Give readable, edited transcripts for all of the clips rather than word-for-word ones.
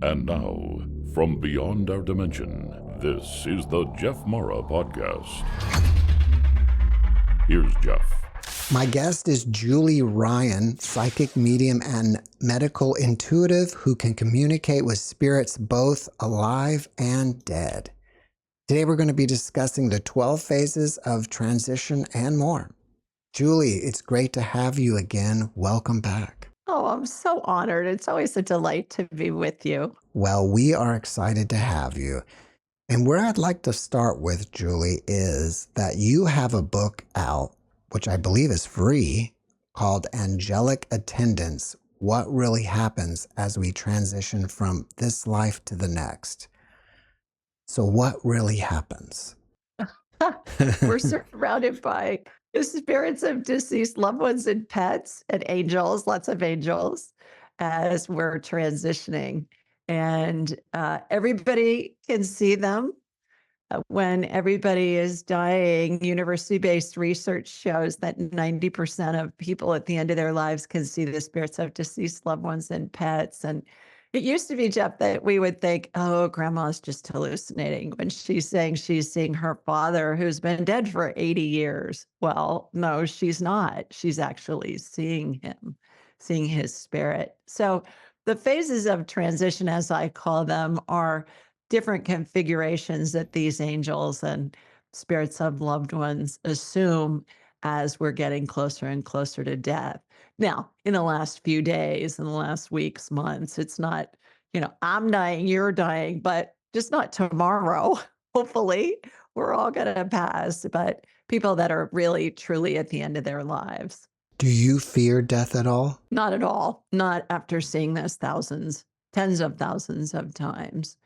And now, from beyond our dimension, this is the JeffMara podcast. Here's Jeff. My guest is Julie Ryan, psychic medium and medical intuitive who can communicate with spirits both alive and dead. Today we're going to be discussing the 12 phases of transition and more. Julie, it's great to have you again. Welcome back. Oh, I'm so honored. It's always a delight to be with you. Well, we are excited to have you. And where I'd like to start with, Julie, is that you have a book out, which I believe is free, called Angelic Attendants: What Really Happens as We Transition from This Life to the Next. So what really happens? We're surrounded by the spirits of deceased loved ones and pets and angels, lots of angels, as we're transitioning. And everybody can see them. When everybody is dying, university-based research shows that 90% of people at the end of their lives can see the spirits of deceased loved ones and pets. And it used to be, Jeff, that we would think, oh, grandma's just hallucinating when she's saying she's seeing her father who's been dead for 80 years. Well, no, she's not. She's actually seeing him, seeing his spirit. So the phases of transition, as I call them, are different configurations that these angels and spirits of loved ones assume as we're getting closer and closer to death. Now, in the last few days, in the last weeks, months, it's not, I'm dying, you're dying, but just not tomorrow. Hopefully, we're all going to pass, but people that are really, truly at the end of their lives. Do you fear death at all? Not at all. Not after seeing this thousands, tens of thousands of times,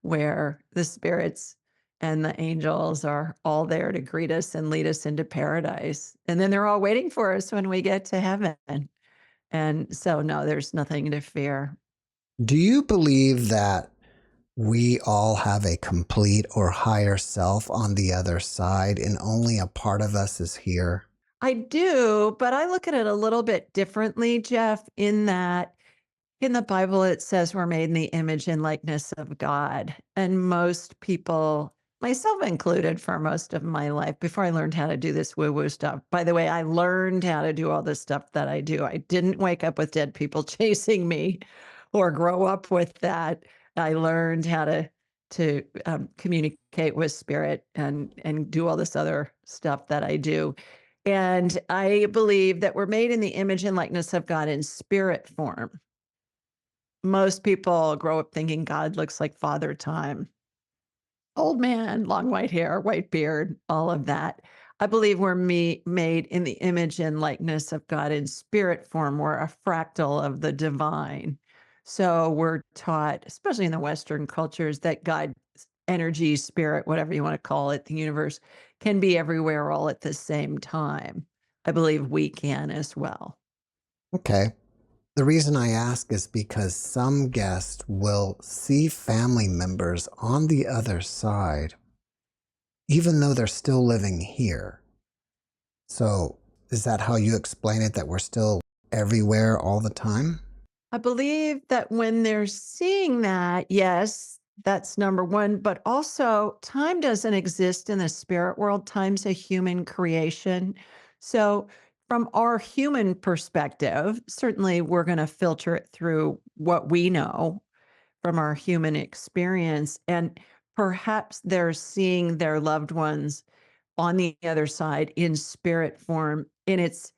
where the spirits and the angels are all there to greet us and lead us into paradise. And then they're all waiting for us when we get to heaven. And so, no, there's nothing to fear. Do you believe that we all have a complete or higher self on the other side and only a part of us is here? I do, but I look at it a little bit differently, Jeff, in that in the Bible, it says we're made in the image and likeness of God. And most people, myself included, for most of my life, before I learned how to do this woo-woo stuff. By the way, I learned how to do all this stuff that I do. I didn't wake up with dead people chasing me or grow up with that. I learned how to communicate with spirit and do all this other stuff that I do. And I believe that we're made in the image and likeness of God in spirit form. Most people grow up thinking God looks like Father Time. Old man, long white hair, white beard, all of that. I believe we're made in the image and likeness of God in spirit form. We're a fractal of the divine. So we're taught, especially in the Western cultures, that God, energy, spirit, whatever you want to call it, the universe, can be everywhere all at the same time. I believe we can as well. Okay. The reason I ask is because some guests will see family members on the other side, even though they're still living here. So is that how you explain it, that we're still everywhere all the time? I believe that when they're seeing that, yes, that's number one, but also time doesn't exist in the spirit world. Time's a human creation. So, from our human perspective, certainly we're going to filter it through what we know from our human experience. And perhaps they're seeing their loved ones on the other side in spirit form. And it's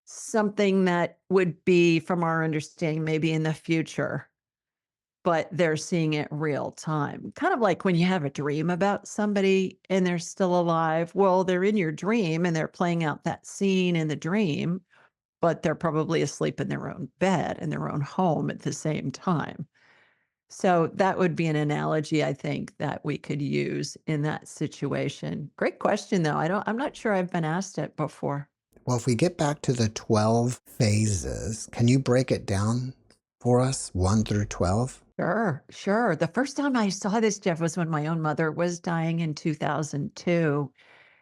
something that would be, from our understanding, maybe in the future, but they're seeing it real time. Kind of like when you have a dream about somebody and they're still alive. Well, they're in your dream and they're playing out that scene in the dream, but they're probably asleep in their own bed in their own home at the same time. So that would be an analogy, I think, that we could use in that situation. Great question, though. I'm not sure I've been asked it before. Well, if we get back to the 12 phases, can you break it down for us, 1 through 12? Sure. The first time I saw this, Jeff, was when my own mother was dying in 2002.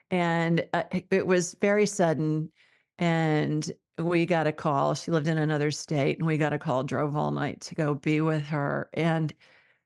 And it was very sudden. And we got a call. She lived in another state, and we got a call, drove all night to go be with her. And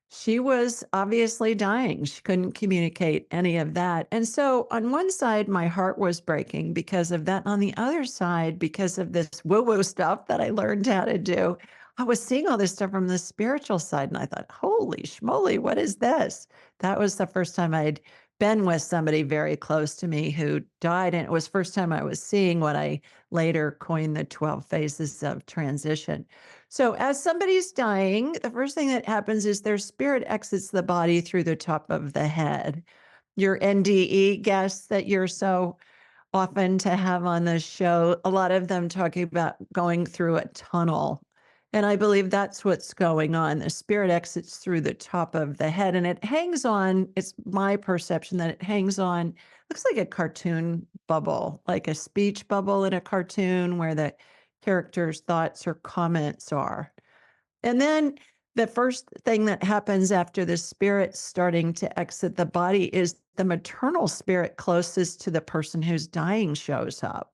She was obviously dying. She couldn't communicate any of that. And so, on one side, my heart was breaking because of that. On the other side, because of this woo woo stuff that I learned how to do, I was seeing all this stuff from the spiritual side. And I thought, holy schmoly, what is this? That was the first time I'd been with somebody very close to me who died. And it was first time I was seeing what I later coined the 12 phases of transition. So, as somebody's dying, the first thing that happens is their spirit exits the body through the top of the head. Your NDE guests that you're so often to have on this show, a lot of them talking about going through a tunnel. And I believe that's what's going on. The spirit exits through the top of the head and it hangs on. It's my perception that it hangs on, looks like a cartoon bubble, like a speech bubble in a cartoon where the character's thoughts or comments are. And then the first thing that happens after the spirit starting to exit the body is the maternal spirit closest to the person who's dying shows up.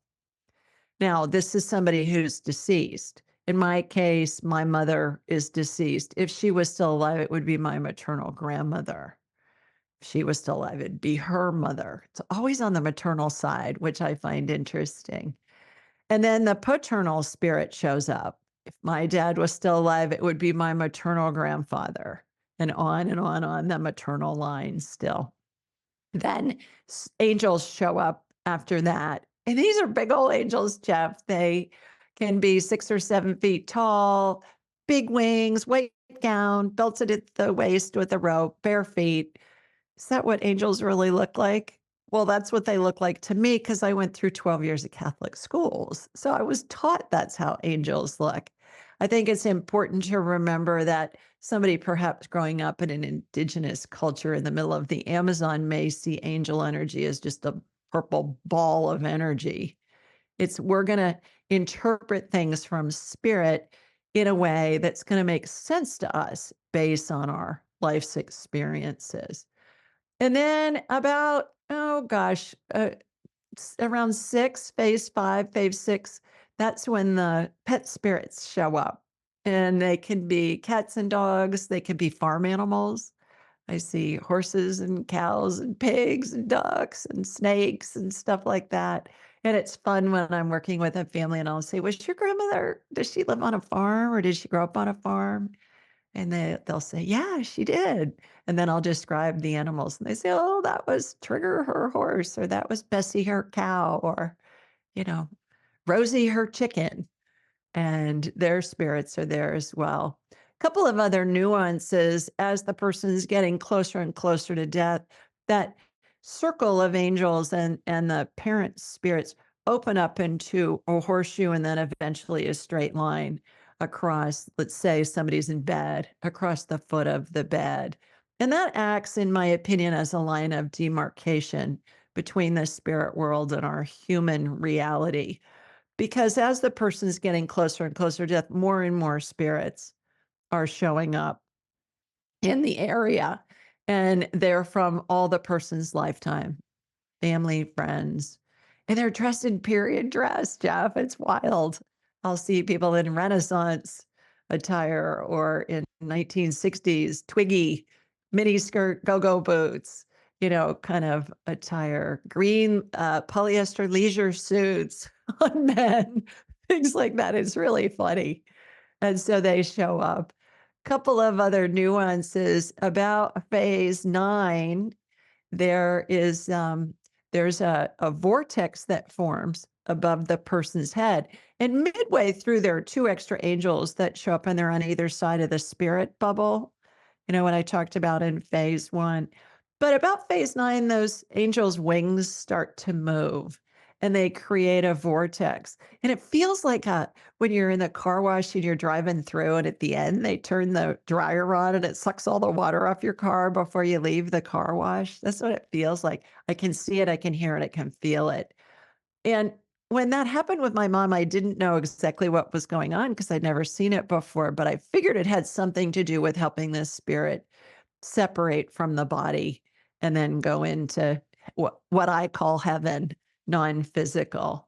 Now, this is somebody who's deceased. In my case, my mother is deceased. If she was still alive, it would be my maternal grandmother. If she was still alive, it'd be her mother. It's always on the maternal side, which I find interesting. And then the paternal spirit shows up. If my dad was still alive, it would be my maternal grandfather, and on the maternal line still. Then angels show up after that. And these are big old angels, Jeff. They can be 6 or 7 feet tall, big wings, white gown, belted at the waist with a rope, bare feet. Is that what angels really look like? Well, that's what they look like to me because I went through 12 years of Catholic schools. So I was taught that's how angels look. I think it's important to remember that somebody perhaps growing up in an indigenous culture in the middle of the Amazon may see angel energy as just a purple ball of energy. It's we're going to interpret things from spirit in a way that's going to make sense to us based on our life's experiences. And then about, oh gosh, around six, phase five, phase six, that's when the pet spirits show up. And they can be cats and dogs, they can be farm animals. I see horses and cows and pigs and ducks and snakes and stuff like that. And it's fun when I'm working with a family and I'll say, was your grandmother, does she live on a farm or did she grow up on a farm? And they'll say, "Yeah, she did." And then I'll describe the animals, and they say, "Oh, that was Trigger, her horse," or "That was Bessie, her cow," or, you know, "Rosie, her chicken." And their spirits are there as well. A couple of other nuances as the person's getting closer and closer to death, that circle of angels and the parent spirits open up into a horseshoe and then eventually a straight line across, let's say somebody's in bed, across the foot of the bed. And that acts, in my opinion, as a line of demarcation between the spirit world and our human reality. Because as the person's getting closer and closer to death, more and more spirits are showing up in the area, and they're from all the person's lifetime, family, friends, and they're dressed in period dress, Jeff. It's wild. I'll see people in Renaissance attire or in 1960s Twiggy miniskirt go-go boots, kind of attire, green polyester leisure suits on men, things like that. It's really funny. And so they show up. Couple of other nuances about phase 9, there is there's a vortex that forms above the person's head. And midway through, there are two extra angels that show up and they're on either side of the spirit bubble, what I talked about in phase 1. But about phase 9, those angels' wings start to move and they create a vortex. And it feels like when you're in the car wash and you're driving through, and at the end, they turn the dryer on and it sucks all the water off your car before you leave the car wash. That's what it feels like. I can see it, I can hear it, I can feel it. And when that happened with my mom, I didn't know exactly what was going on because I'd never seen it before, but I figured it had something to do with helping this spirit separate from the body and then go into what I call heaven, non-physical.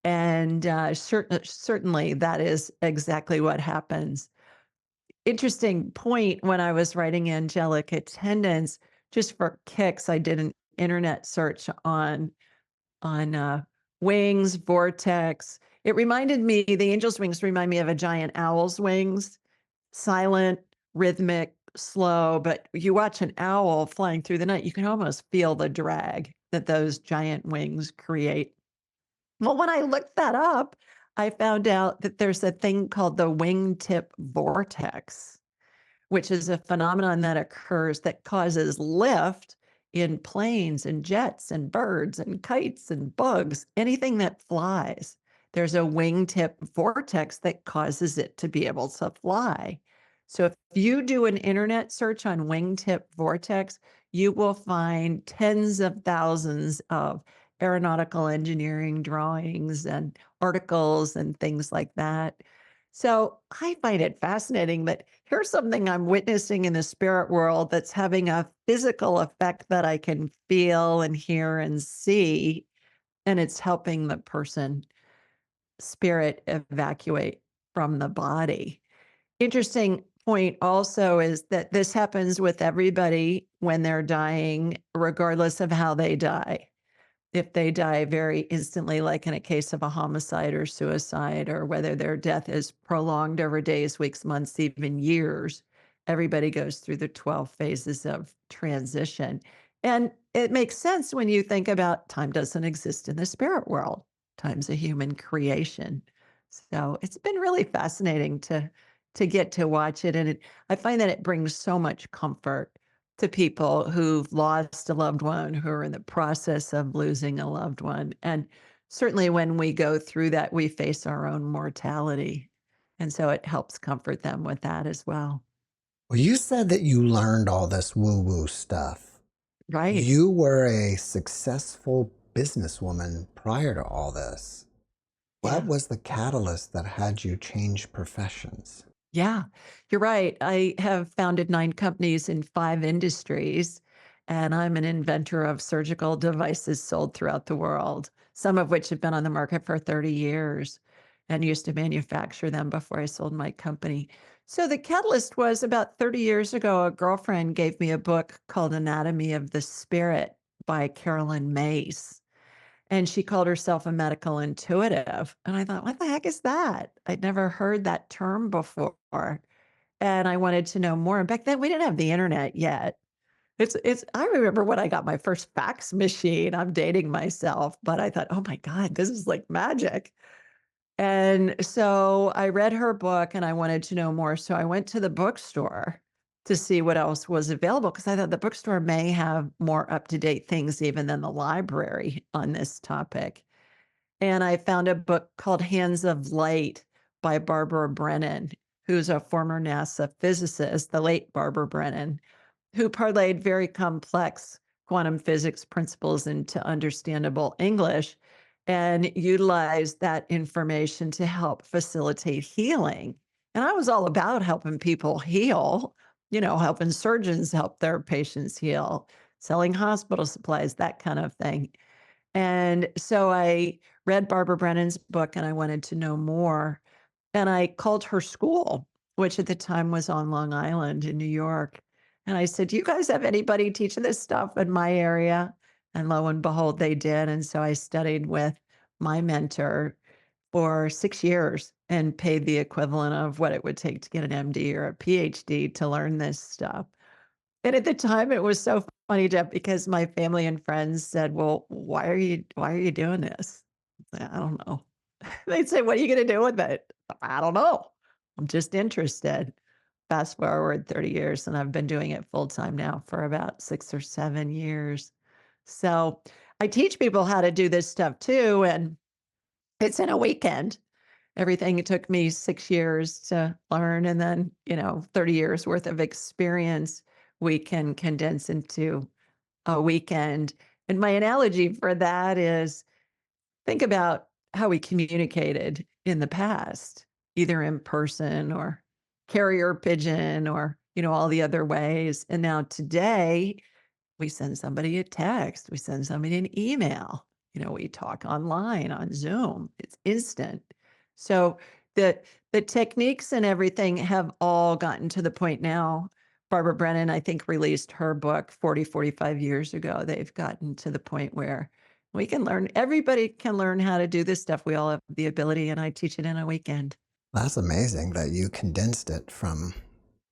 And certainly that is exactly what happens. interesting point when I was writing angelic attendants, just for kicks, I did an internet search on wings, vortex. It reminded me, the angel's wings remind me of a giant owl's wings, silent, rhythmic, slow. But you watch an owl flying through the night, you can almost feel the drag that those giant wings create. Well, when I looked that up, I found out that there's a thing called the wingtip vortex, which is a phenomenon that occurs that causes lift in planes and jets and birds and kites and bugs, anything that flies. There's a wingtip vortex that causes it to be able to fly. So if you do an internet search on wingtip vortex, you will find tens of thousands of aeronautical engineering drawings and articles and things like that. So I find it fascinating that here's something I'm witnessing in the spirit world that's having a physical effect that I can feel and hear and see, and it's helping the person spirit evacuate from the body. Interesting point also is that this happens with everybody when they're dying, regardless of how they die. If they die very instantly, like in a case of a homicide or suicide, or whether their death is prolonged over days, weeks, months, even years, everybody goes through the 12 phases of transition. And it makes sense when you think about time doesn't exist in the spirit world, time's a human creation. So it's been really fascinating to get to watch it. And I find that it brings so much comfort to people who've lost a loved one, who are in the process of losing a loved one. And certainly when we go through that, we face our own mortality. And so it helps comfort them with that as well. Well, you said that you learned all this woo woo stuff. Right. You were a successful businesswoman prior to all this. What Yeah. was the catalyst that had you change professions? Yeah, you're right. I have founded 9 companies in 5 industries, and I'm an inventor of surgical devices sold throughout the world, some of which have been on the market for 30 years and used to manufacture them before I sold my company. So the catalyst was about 30 years ago, a girlfriend gave me a book called Anatomy of the Spirit by Carolyn Mace. And she called herself a medical intuitive. And I thought, what the heck is that? I'd never heard that term before. And I wanted to know more. And back then we didn't have the internet yet. It's I remember when I got my first fax machine. I'm dating myself, but I thought, oh my God, this is like magic. And so I read her book and I wanted to know more. So I went to the bookstore to see what else was available because I thought the bookstore may have more up to date things even than the library on this topic. And I found a book called Hands of Light by Barbara Brennan, who's a former NASA physicist, the late Barbara Brennan, who parlayed very complex quantum physics principles into understandable English and utilized that information to help facilitate healing. And I was all about helping people heal, helping surgeons help their patients heal, selling hospital supplies, that kind of thing. And so I read Barbara Brennan's book and I wanted to know more. And I called her school, which at the time was on Long Island in New York. And I said, do you guys have anybody teaching this stuff in my area? And lo and behold, they did. And so I studied with my mentor for 6 years and paid the equivalent of what it would take to get an MD or a PhD to learn this stuff. And at the time, it was so funny, Jeff, because my family and friends said, "Well, why are you doing this?" I don't know. They'd say, "What are you gonna do with it?" I don't know. I'm just interested. Fast forward 30 years, and I've been doing it full time now for about 6 or 7 years. So I teach people how to do this stuff too, and it's in a weekend. Everything it took me 6 years to learn and then, 30 years worth of experience, we can condense into a weekend. And my analogy for that is think about how we communicated in the past, either in person or carrier pigeon or, all the other ways. And now today, we send somebody a text, we send somebody an email, we talk online on Zoom. It's instant. So the the techniques and everything have all gotten to the point now. Barbara Brennan, I think, released her book 40, 45 years ago. They've gotten to the point where we can learn, everybody can learn how to do this stuff. We all have the ability, and I teach it in a weekend. That's amazing that you condensed it from,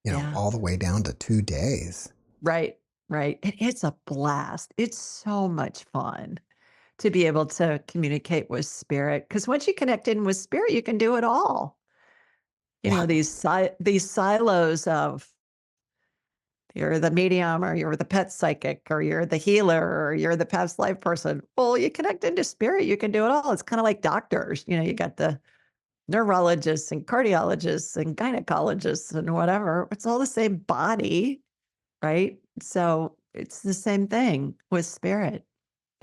Yeah. all the way down to 2 days. Right. Right. And it's a blast. It's so much fun to be able to communicate with spirit. Because once you connect in with spirit, you can do it all. Wow. These silos of you're the medium, or you're the pet psychic, or you're the healer, or you're the past life person. Well, you connect into spirit, you can do it all. It's kind of like doctors. You got the neurologists and cardiologists and gynecologists and whatever. It's all the same body, right? So it's the same thing with spirit.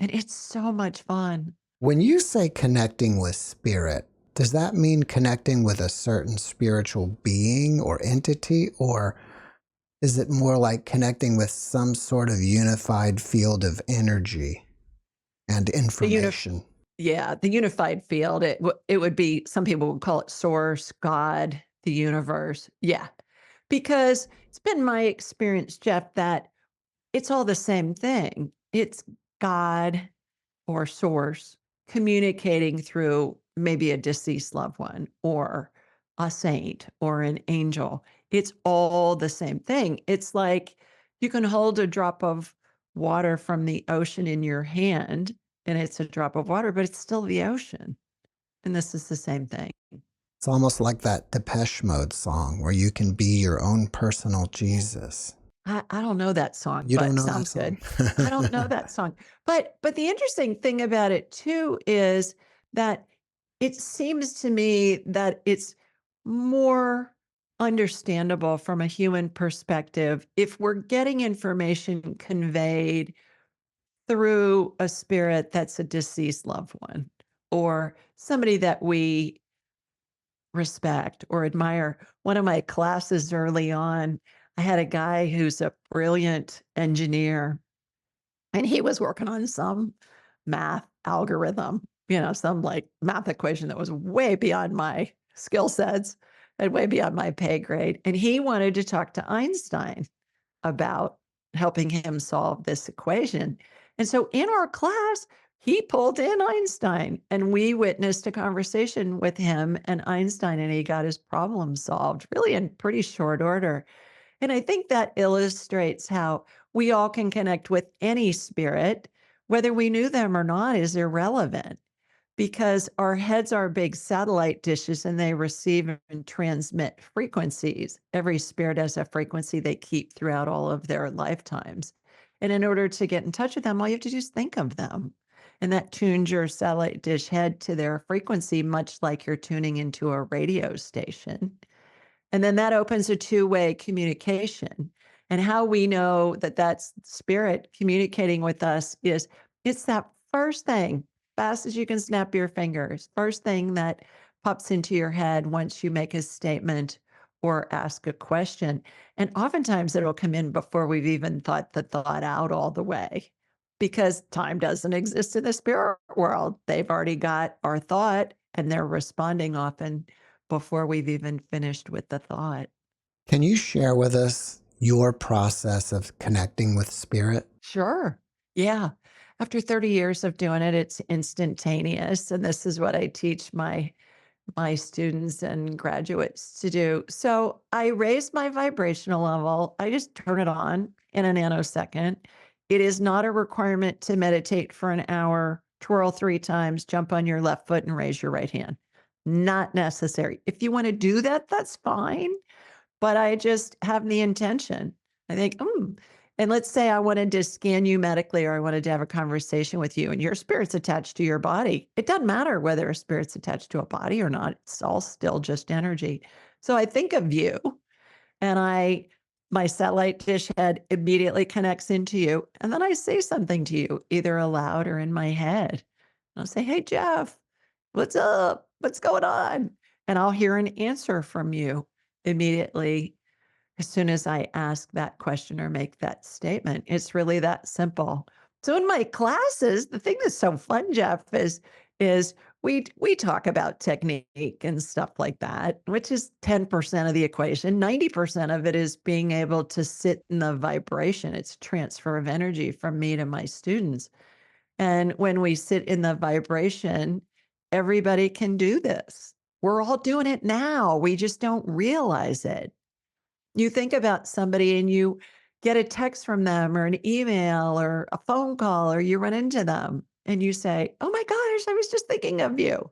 And it's so much fun. When you say connecting with spirit, does that mean connecting with a certain spiritual being or entity, or is it more like connecting with some sort of unified field of energy and The uni- information? yeah, the unified field. It would be, some people would call it source, God, the universe. Yeah, because it's been my experience, Jeff, that it's all the same thing. It's God or source communicating through maybe a deceased loved one or a saint or an angel. It's all the same thing. It's like you can hold a drop of water from the ocean in your hand, and it's a drop of water, but it's still the ocean. And this is the same thing. It's almost like that Depeche Mode song where you can be your own personal Jesus. I don't know that song, You don't but know that sounds song? good. I don't know that song. But the interesting thing about it too is that it seems to me that it's more understandable from a human perspective if we're getting information conveyed through a spirit that's a deceased loved one or somebody that we respect or admire. One of my classes early on, I had a guy who's a brilliant engineer, and he was working on some math algorithm, some like math equation that was way beyond my skill sets and way beyond my pay grade. And he wanted to talk to Einstein about helping him solve this equation. And so in our class, he pulled in Einstein, and we witnessed a conversation with him and Einstein, and he got his problem solved really in pretty short order. And I think that illustrates how we all can connect with any spirit, whether we knew them or not is irrelevant, because our heads are big satellite dishes and they receive and transmit frequencies. Every spirit has a frequency they keep throughout all of their lifetimes. And in order to get in touch with them, all you have to do is think of them. And that tunes your satellite dish head to their frequency, much like you're tuning into a radio station. And then that opens a two-way communication. And how we know that that's spirit communicating with us is it's that first thing, fast as you can snap your fingers, first thing that pops into your head once you make a statement or ask a question. And oftentimes it'll come in before we've even thought the thought out all the way because time doesn't exist in the spirit world. They've already got our thought and they're responding often before we've even finished with the thought. Can you share with us your process of connecting with spirit? Sure. Yeah. After 30 years of doing it, it's instantaneous. And this is what I teach my students and graduates to do. So I raise my vibrational level. I just turn it on in a nanosecond. It is not a requirement to meditate for an hour, twirl 3 times, jump on your left foot, and raise your right hand. Not necessary. If you want to do that, that's fine. But I just have the intention. I think, and let's say I wanted to scan you medically or I wanted to have a conversation with you and your spirit's attached to your body. It doesn't matter whether a spirit's attached to a body or not. It's all still just energy. So I think of you and my satellite dish head immediately connects into you. And then I say something to you, either aloud or in my head. I'll say, "Hey, Jeff, what's up? What's going on?" And I'll hear an answer from you immediately as soon as I ask that question or make that statement. It's really that simple. So in my classes, the thing that's so fun, Jeff, is we talk about technique and stuff like that, which is 10% of the equation. 90% of it is being able to sit in the vibration. It's transfer of energy from me to my students. And when we sit in the vibration, everybody can do this. We're all doing it now. We just don't realize it. You think about somebody and you get a text from them or an email or a phone call, or you run into them and you say, "Oh my gosh, I was just thinking of you.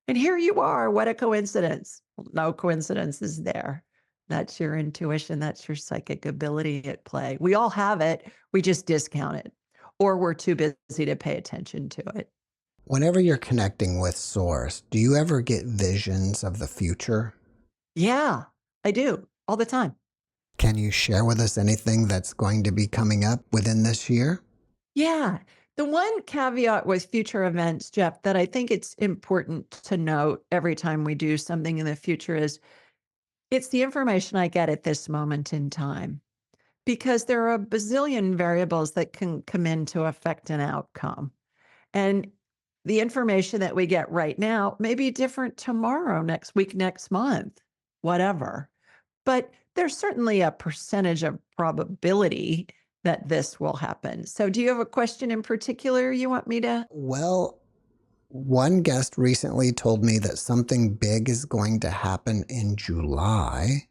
And here you are. What a coincidence." Well, no coincidence is there. That's your intuition. That's your psychic ability at play. We all have it. We just discount it, or we're too busy to pay attention to it. Whenever you're connecting with Source, do you ever get visions of the future? Yeah, I do all the time. Can you share with us anything that's going to be coming up within this year? Yeah. The one caveat with future events, Jeff, that I think it's important to note every time we do something in the future is it's the information I get at this moment in time, because there are a bazillion variables that can come into affect an outcome. And the information that we get right now may be different tomorrow, next week, next month, whatever. But there's certainly a percentage of probability that this will happen. So, do you have a question in particular you want me to? Well, one guest recently told me that something big is going to happen in July,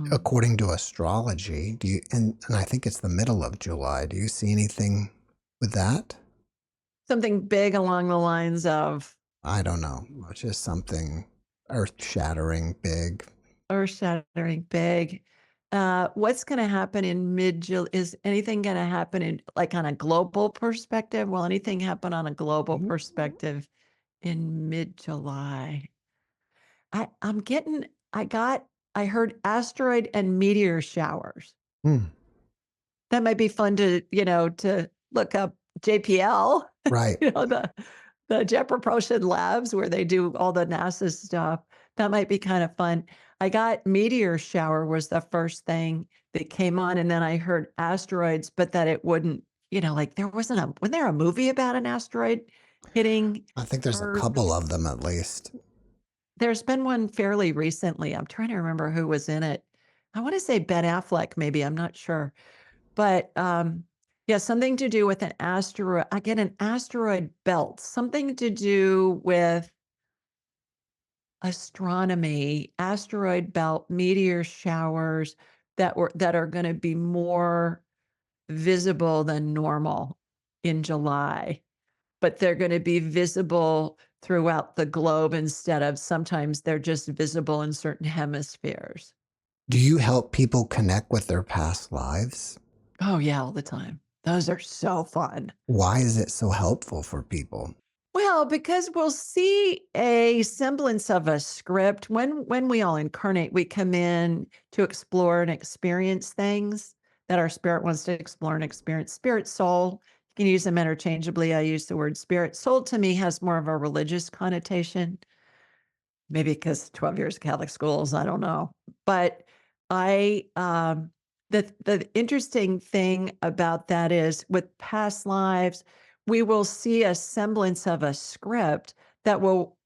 Mm. according to astrology. Do you, and I think it's the middle of July. Do you see anything with that? Something big along the lines of I don't know. It's just something earth shattering big. earth shattering big. What's going to happen in mid July? Is anything going to happen in like on a global perspective? Will anything happen on a global perspective in mid July? I'm getting, I got, I heard asteroid and meteor showers. Hmm. That might be fun to, to look up JPL, Right. the Jet Propulsion Labs where they do all the NASA stuff. That might be kind of fun. I got meteor shower was the first thing that came on, and then I heard asteroids, but that it wouldn't, like wasn't there a movie about an asteroid hitting I think there's a Earth? couple of them at least. There's been one fairly recently. I'm trying to remember who was in it. I want to say Ben Affleck, maybe. I'm not sure. But yeah, something to do with an asteroid. I get an asteroid belt, something to do with astronomy, asteroid belt, meteor showers that are going to be more visible than normal in July, but they're going to be visible throughout the globe instead of sometimes they're just visible in certain hemispheres. Do you help people connect with their past lives? Oh, yeah, all the time. Those are so fun. Why is it so helpful for people? Well, because we'll see a semblance of a script when we all incarnate, we come in to explore and experience things that our spirit wants to explore and experience. Spirit, soul, you can use them interchangeably. I use the word spirit. Soul to me has more of a religious connotation. Maybe because 12 years of Catholic schools, I don't know. But I the interesting thing about that is with past lives, we will see a semblance of a script that will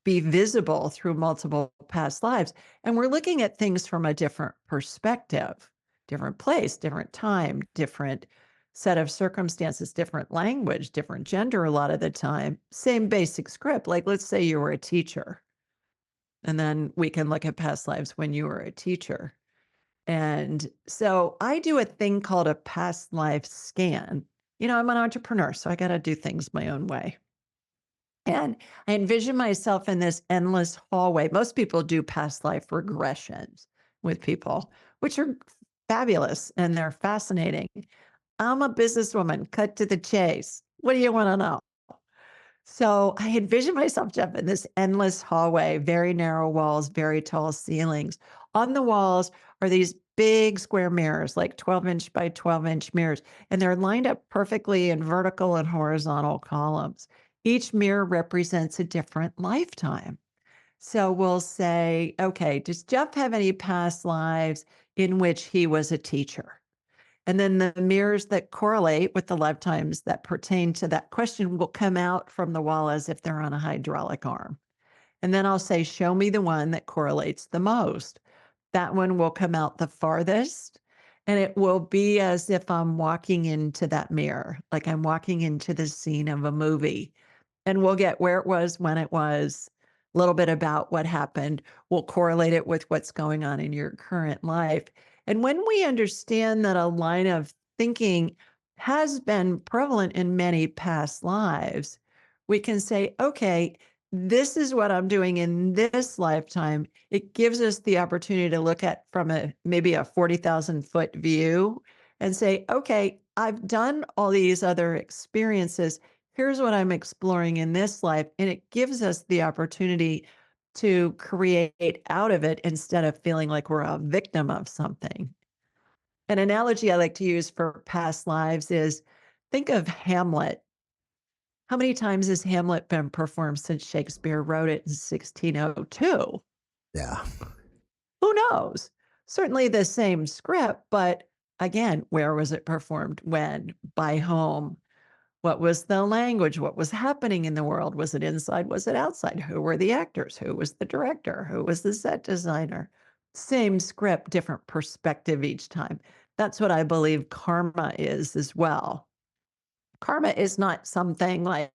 be visible through multiple past lives. And we're looking at things from a different perspective, different place, different time, different set of circumstances, different language, different gender a lot of the time, same basic script. Like let's say you were a teacher and then we can look at past lives when you were a teacher. And so I do a thing called a past life scan. I'm an entrepreneur, so I got to do things my own way. And I envision myself in this endless hallway. Most people do past life regressions with people, which are fabulous and they're fascinating. I'm a businesswoman, cut to the chase. What do you want to know? So I envision myself, Jeff, in this endless hallway, very narrow walls, very tall ceilings. On the walls are these big square mirrors, like 12-inch by 12-inch mirrors, and they're lined up perfectly in vertical and horizontal columns. Each mirror represents a different lifetime. So we'll say, okay, does Jeff have any past lives in which he was a teacher? And then the mirrors that correlate with the lifetimes that pertain to that question will come out from the wall as if they're on a hydraulic arm. And then I'll say, show me the one that correlates the most. That one will come out the farthest. And it will be as if I'm walking into that mirror, like I'm walking into the scene of a movie. And we'll get where it was, when it was, a little bit about what happened. We'll correlate it with what's going on in your current life. And when we understand that a line of thinking has been prevalent in many past lives, we can say, okay, this is what I'm doing in this lifetime. It gives us the opportunity to look at from maybe a 40,000-foot view and say, okay, I've done all these other experiences. Here's what I'm exploring in this life. And it gives us the opportunity to create out of it instead of feeling like we're a victim of something. An analogy I like to use for past lives is, think of Hamlet. How many times has Hamlet been performed since Shakespeare wrote it in 1602? Yeah. Who knows? Certainly the same script, but again, where was it performed? When? By whom? What was the language? What was happening in the world? Was it inside? Was it outside? Who were the actors? Who was the director? Who was the set designer? Same script, different perspective each time. That's what I believe karma is as well. Karma is not something like,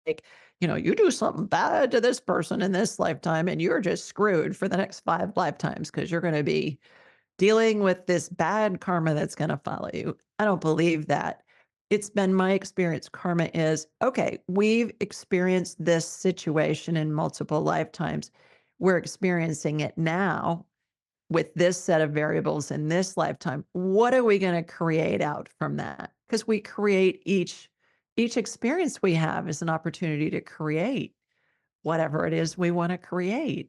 you do something bad to this person in this lifetime and you're just screwed for the next 5 lifetimes because you're going to be dealing with this bad karma that's going to follow you. I don't believe that. It's been my experience. Karma is, okay, we've experienced this situation in multiple lifetimes. We're experiencing it now with this set of variables in this lifetime. What are we going to create out from that? Because we create each experience we have is an opportunity to create whatever it is we want to create.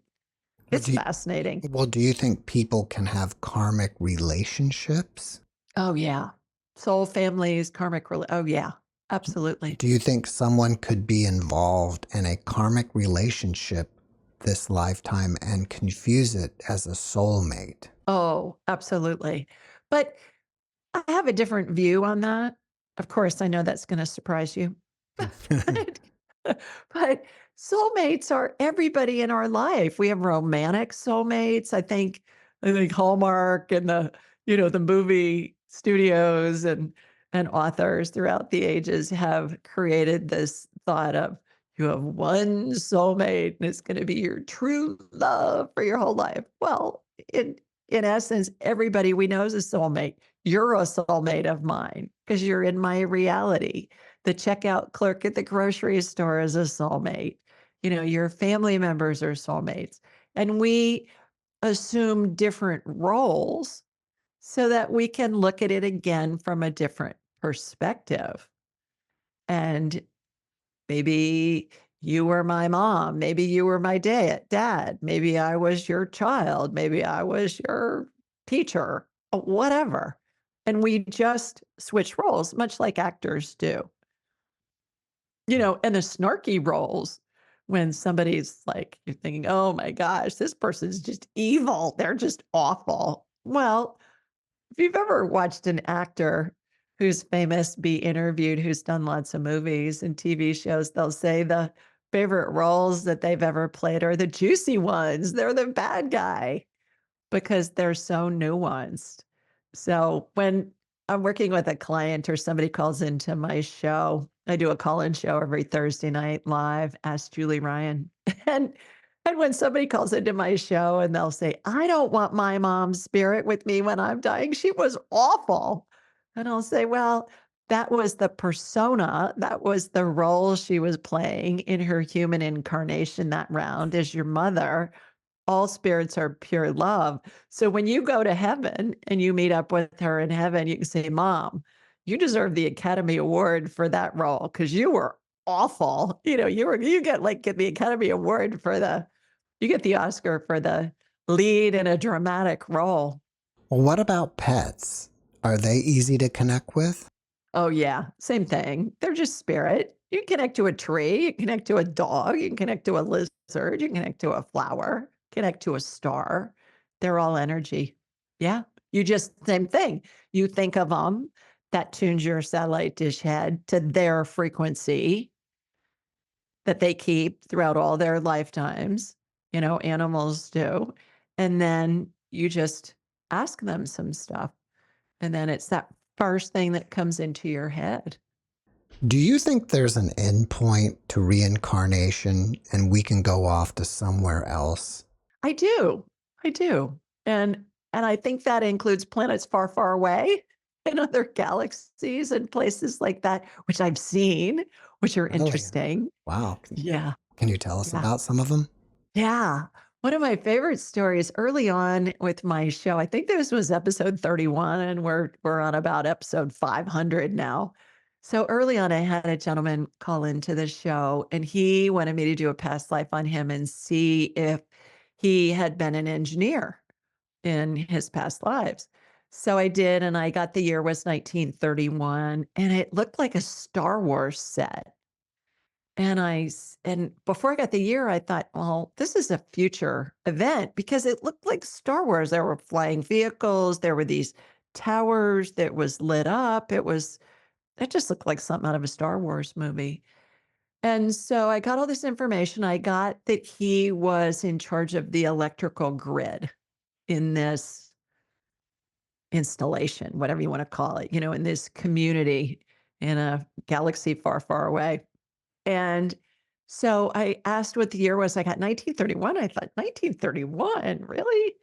Well, It's fascinating. do you think people can have karmic relationships? Oh, yeah. Soul families, oh, yeah, absolutely. Do you think someone could be involved in a karmic relationship this lifetime and confuse it as a soulmate? Oh, absolutely. But I have a different view on that. Of course, I know that's going to surprise you. But but soulmates are everybody in our life. We have romantic soulmates. I think Hallmark and the movie studios and authors throughout the ages have created this thought of, you have one soulmate and it's going to be your true love for your whole life. Well, in essence, everybody we know is a soulmate. You're a soulmate of mine because you're in my reality. The checkout clerk at the grocery store is a soulmate. Your family members are soulmates. And we assume different roles so that we can look at it again from a different perspective. And maybe you were my mom, maybe you were my dad, maybe I was your child, maybe I was your teacher, whatever. And we just switch roles, much like actors do. And the snarky roles when somebody's like, you're thinking, oh my gosh, this person's just evil. They're just awful. Well, if you've ever watched an actor who's famous be interviewed, who's done lots of movies and TV shows, they'll say the favorite roles that they've ever played are the juicy ones. They're the bad guy because they're so nuanced. So when I'm working with a client or somebody calls into my show, I do a call-in show every Thursday night live, Ask Julie Ryan. And and when somebody calls into my show and they'll say, I don't want my mom's spirit with me when I'm dying. She was awful. And I'll say, well, that was the persona, that was the role she was playing in her human incarnation that round as your mother. All spirits are pure love. So when you go to heaven and you meet up with her in heaven, you can say, Mom, you deserve the Academy Award for that role because you were awful. You get the Academy Award you get the Oscar for the lead in a dramatic role. Well, what about pets? Are they easy to connect with? Oh, yeah, same thing. They're just spirit. You can connect to a tree, you can connect to a dog, you can connect to a lizard, you can connect to a flower, connect to a star. They're all energy. Yeah, you just same thing. You think of them, that tunes your satellite dish head to their frequency that they keep throughout all their lifetimes. Animals do. And then you just ask them some stuff. And then it's that first thing that comes into your head. Do you think there's an end point to reincarnation and we can go off to somewhere else? I do. I do. And I think that includes planets far, far away in other galaxies and places like that, which I've seen, which are Really? interesting. Wow. Yeah. Can you tell us Yeah. about some of them? Yeah. One of my favorite stories early on with my show, I think this was episode 31, and we're on about episode 500 now. So early on, I had a gentleman call into the show, and he wanted me to do a past life on him and see if he had been an engineer in his past lives. So I did, and I got the year was 1931, and it looked like a Star Wars set. And before I got the year, I thought, well, this is a future event because it looked like Star Wars. There were flying vehicles, there were these towers that was lit up. It just looked like something out of a Star Wars movie. And so I got all this information. I got that he was in charge of the electrical grid in this installation, whatever you want to call it, in this community in a galaxy far, far away. And so I asked what the year was. I got 1931. I thought, 1931, really?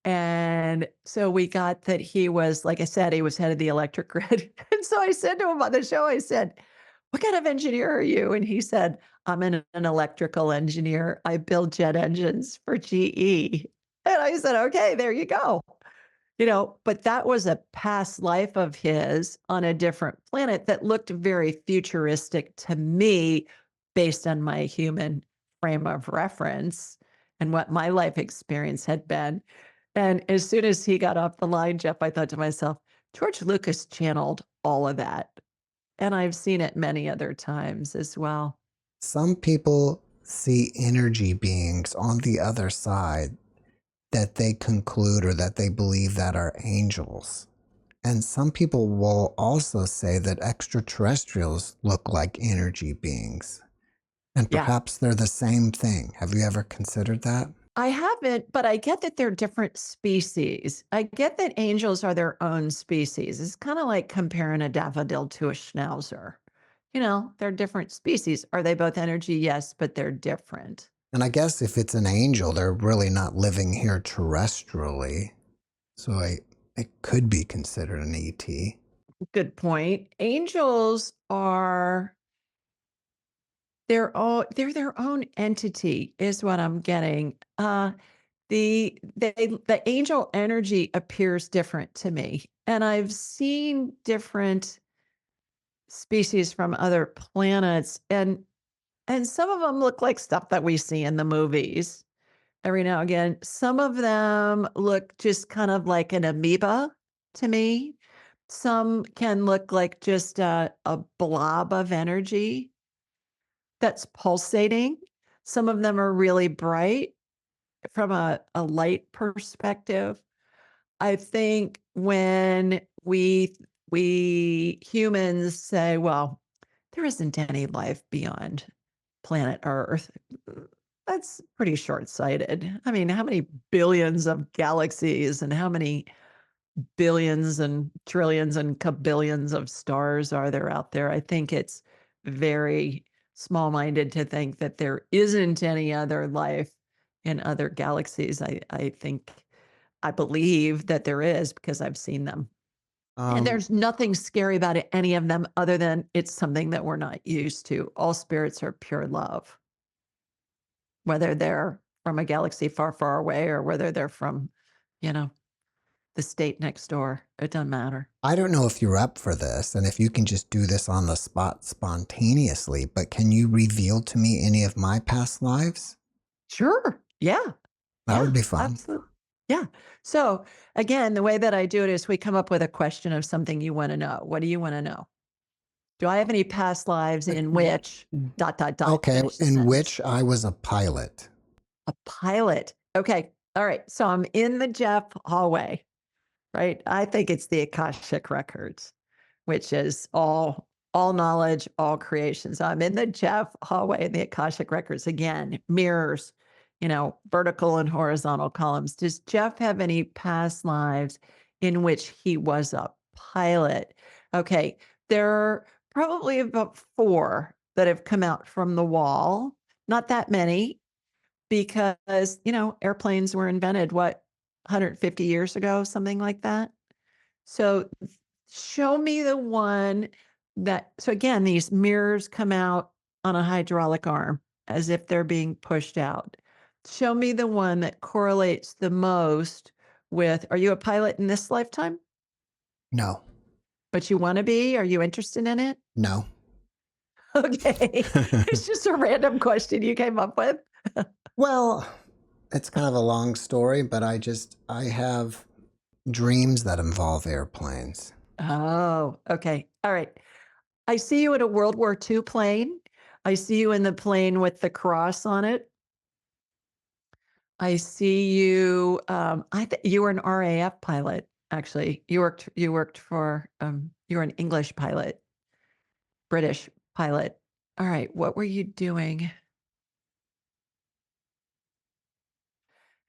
And so we got that he was, like I said, he was head of the electric grid. And so I said to him on the show, I said, "What kind of engineer are you?" And he said, "I'm an electrical engineer. I build jet engines for GE." And I said, "Okay, there you go." But that was a past life of his on a different planet that looked very futuristic to me based on my human frame of reference and what my life experience had been. And as soon as he got off the line, Jeff, I thought to myself, George Lucas channeled all of that. And I've seen it many other times as well. Some people see energy beings on the other side that they conclude or that they believe that are angels. And some people will also say that extraterrestrials look like energy beings. And Yeah. perhaps they're the same thing. Have you ever considered that? I haven't, but I get that they're different species. I get that angels are their own species. It's kind of like comparing a daffodil to a schnauzer. They're different species. Are they both energy? Yes, but they're different. And I guess if it's an angel, they're really not living here terrestrially. So it could be considered an ET. Good point. Angels are they're their own entity, is what I'm getting. The angel energy appears different to me, and I've seen different species from other planets, and some of them look like stuff that we see in the movies every now and again. Some of them look just kind of like an amoeba to me. Some can look like just a blob of energy that's pulsating. Some of them are really bright from a light perspective. I think when we humans say, well, there isn't any life beyond planet Earth, that's pretty short-sighted. I mean, how many billions of galaxies and how many billions and trillions and kabillions of stars are there out there? I think it's very small-minded to think that there isn't any other life in other galaxies. I believe that there is because I've seen them. And Um, there's nothing scary about it, any of them, other than it's something that we're not used to. All spirits are pure love, whether they're from a galaxy far, far away or whether they're from, you know, the state next door. It doesn't matter. I don't know if you're up for this and if you can just do this on the spot spontaneously, but can you reveal to me any of my past lives? Sure. Yeah. That Yeah. would be fun. Absolutely. Yeah. So again, the way that I do it is we come up with a question of something you want to know. What do you want to know? Do I have any past lives in which dot dot dot Okay, finish the in sentence? which I was a pilot. A pilot. Okay. All right. So I'm in the Jeff hallway, right? I think it's the Akashic records which is all knowledge, all creation. So I'm in the Jeff hallway in the Akashic records again, mirrors, vertical and horizontal columns. Does Jeff have any past lives in which he was a pilot? Okay, there are probably about 4 that have come out from the wall. Not that many because, airplanes were invented, what, 150 years ago, something like that? So show me the one so again, these mirrors come out on a hydraulic arm as if they're being pushed out. Show me the one that correlates the most with, are you a pilot in this lifetime? No, But you want to be? Are you interested in it? no. Okay. It's just a random question you came up with. Well, it's kind of a long story, but I have dreams that involve airplanes. Oh, okay. All right. I see you in a World War II plane. I see you in the plane with the cross on it. I see you. You were an RAF pilot, actually. You worked for. You were an English pilot, British pilot. All right. What were you doing?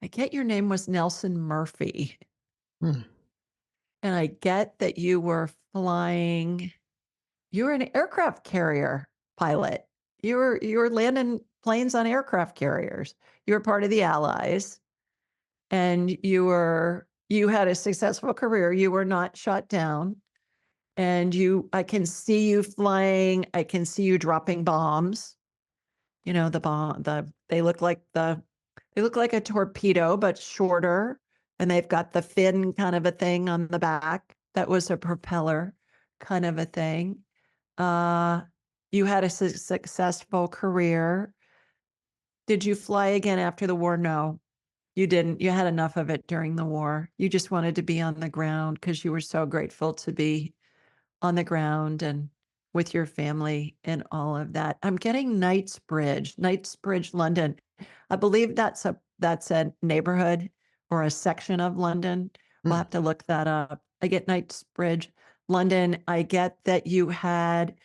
I get your name was Nelson Murphy, Hmm. and I get that you were flying. You were an aircraft carrier pilot. You were landing planes on aircraft carriers. You were part of the Allies, and you had a successful career. You were not shot down, and I can see you flying. I can see you dropping bombs. The bomb. They look like a torpedo but shorter, and they've got the fin kind of a thing on the back. That was a propeller kind of a thing. Uh, you had a successful career. Did you fly again after the war? No, you didn't. You had enough of it during the war. You just wanted to be on the ground because you were so grateful to be on the ground and with your family and all of that. I'm getting Knightsbridge, London. I believe that's a neighborhood or a section of London. We'll Hmm. have to look that up. I get Knightsbridge, London. I get that you had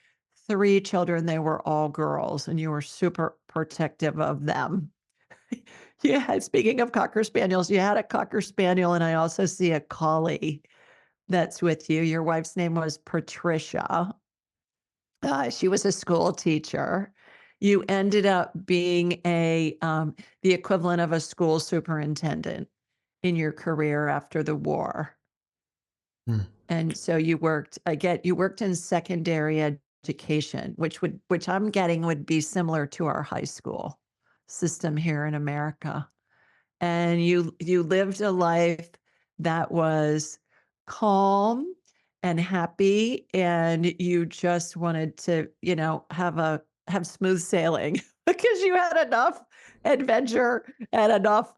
3 children. They were all girls, and you were super protective of them. Yeah, speaking of Cocker Spaniels, you had a Cocker Spaniel, and I also see a Collie that's with you. Your wife's name was Patricia. She was a school teacher. You ended up being the equivalent of a school superintendent in your career after the war. Hmm. And so you worked in secondary education, which I'm getting would be similar to our high school system here in America. And you lived a life that was calm and happy, and you just wanted to, have smooth sailing because you had enough adventure and enough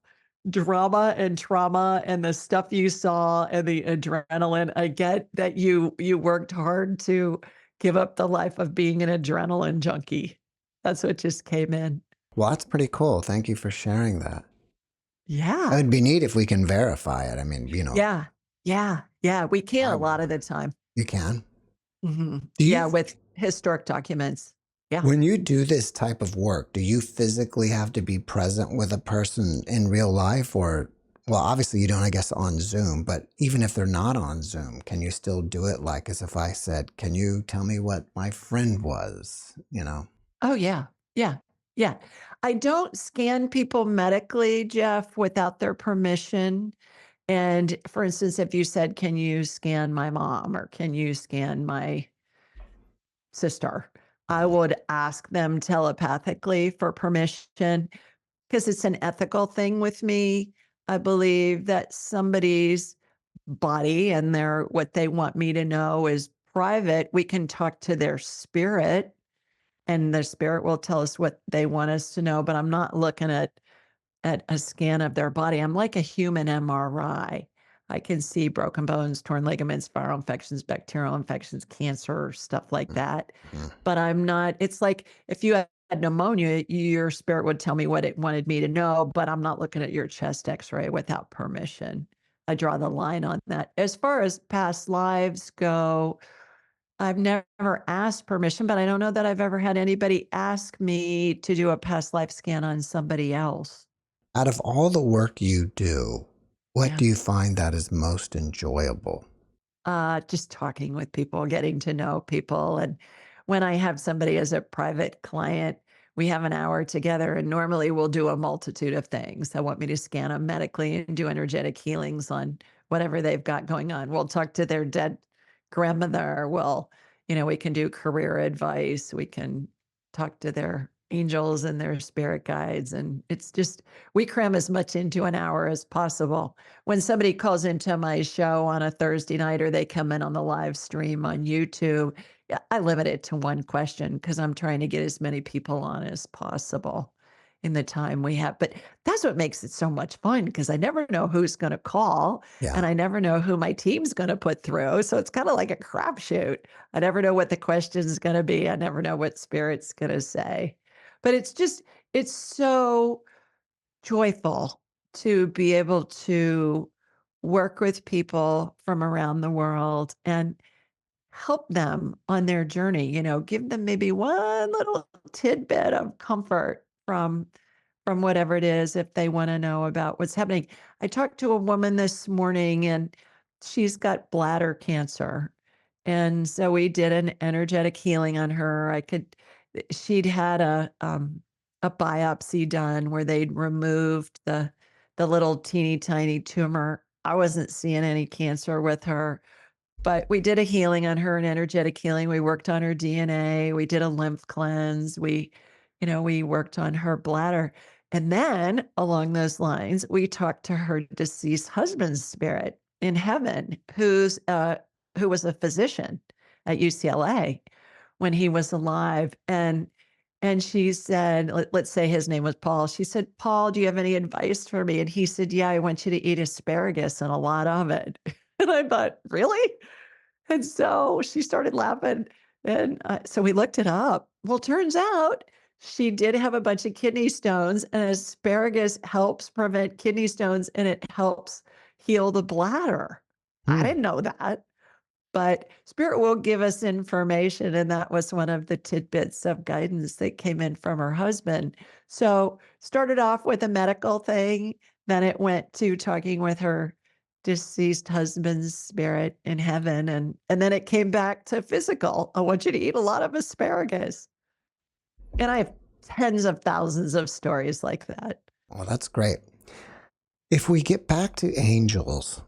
drama and trauma and the stuff you saw and the adrenaline. I get that you worked hard to give up the life of being an adrenaline junkie. That's what just came in. Well, that's pretty cool. Thank you for sharing that. It Yeah. would be neat if we can verify it. I mean, Yeah. Yeah. Yeah. We can I a would. lot of the time. You can. Mhm. Do you, Yeah, with historic documents. Yeah. when you do this type of work, do you physically have to be present with a person in real life or, well, obviously you don't, I guess, on Zoom, but even if they're not on Zoom, can you still do it like as if I said, can you tell me what my friend was, Oh, yeah. Yeah. Yeah. I don't scan people medically, Jeff, without their permission. And for instance, if you said, "Can you scan my mom?" or "Can you scan my sister?" I would ask them telepathically for permission because it's an ethical thing with me. I believe that somebody's body and what they want me to know is private. We can talk to their spirit, and their spirit will tell us what they want us to know, but I'm not looking at a scan of their body. I'm like a human MRI. I can see broken bones, torn ligaments, viral infections, bacterial infections, cancer, stuff like that. Mhm. But I'm not, it's like if you had pneumonia, your spirit would tell me what it wanted me to know, but I'm not looking at your chest x-ray without permission. I draw the line on that. As far as past lives go, I've never asked permission, but I don't know that I've ever had anybody ask me to do a past life scan on somebody else. Out of all the work you do, what Yeah. do you find that is most enjoyable? Just talking with people, getting to know people. And when I have somebody as a private client, we have an hour together, and normally we'll do a multitude of things. They want me to scan them medically and do energetic healings on whatever they've got going on. We'll talk to their dead grandmother. We can do career advice. We can talk to their angels and their spirit guides. And it's just, we cram as much into an hour as possible. When somebody calls into my show on a Thursday night or they come in on the live stream on YouTube, yeah, I limit it to one question because I'm trying to get as many people on as possible in the time we have. But that's what makes it so much fun because I never know who's going to call Yeah. and I never know who my team's going to put through. So it's kind of like a crapshoot. I never know what the question's going to be. I never know what spirit's going to say. But it's so joyful to be able to work with people from around the world and help them on their journey, give them maybe one little tidbit of comfort from whatever it is if they want to know about what's happening. I talked to a woman this morning and she's got bladder cancer. And so we did an energetic healing on her. She'd had a biopsy done where they'd removed the little teeny tiny tumor. I wasn't seeing any cancer with her, but we did a healing on her, an energetic healing. We worked on her DNA. We did a lymph cleanse. We worked on her bladder. And then along those lines, we talked to her deceased husband's spirit in heaven, who was a physician at UCLA when he was alive. And she said, let's say his name was Paul. She said, Paul, do you have any advice for me? And he said, yeah, I want you to eat asparagus and a lot of it. And I thought, really? And so she started laughing, and, so we looked it up. Well, turns out she did have a bunch of kidney stones, and asparagus helps prevent kidney stones, and it helps heal the bladder. I Hmm. didn't know that, but spirit will give us information, and that was one of the tidbits of guidance that came in from her husband. So, started off with a medical thing, then it went to talking with her deceased husband's spirit in heaven, and then it came back to physical. I want you to eat a lot of asparagus. And I have tens of thousands of stories like that. Well, that's great. If we get back to angels,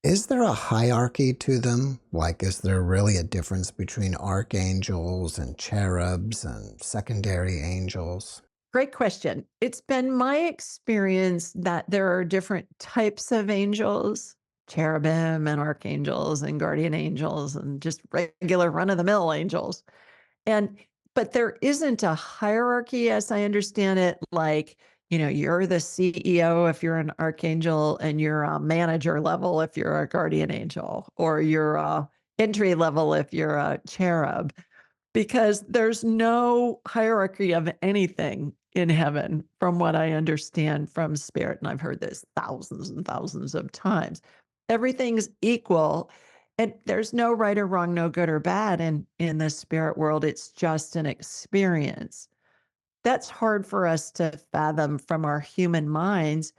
is there a hierarchy to them? Like, is there really a difference between archangels and cherubs and secondary angels? Great question. It's been my experience that there are different types of angels, cherubim and archangels and guardian angels and just regular run of the mill angels. And but there isn't a hierarchy as I understand it, like, you're the CEO if you're an archangel and you're a manager level if you're a guardian angel, or you're a entry level if you're a cherub, because there's no hierarchy of anything in heaven from what I understand from spirit, and I've heard this thousands and thousands of times. Everything's equal, and there's no right or wrong, no good or bad in the spirit world. It's just an experience. That's hard for us to fathom from our human minds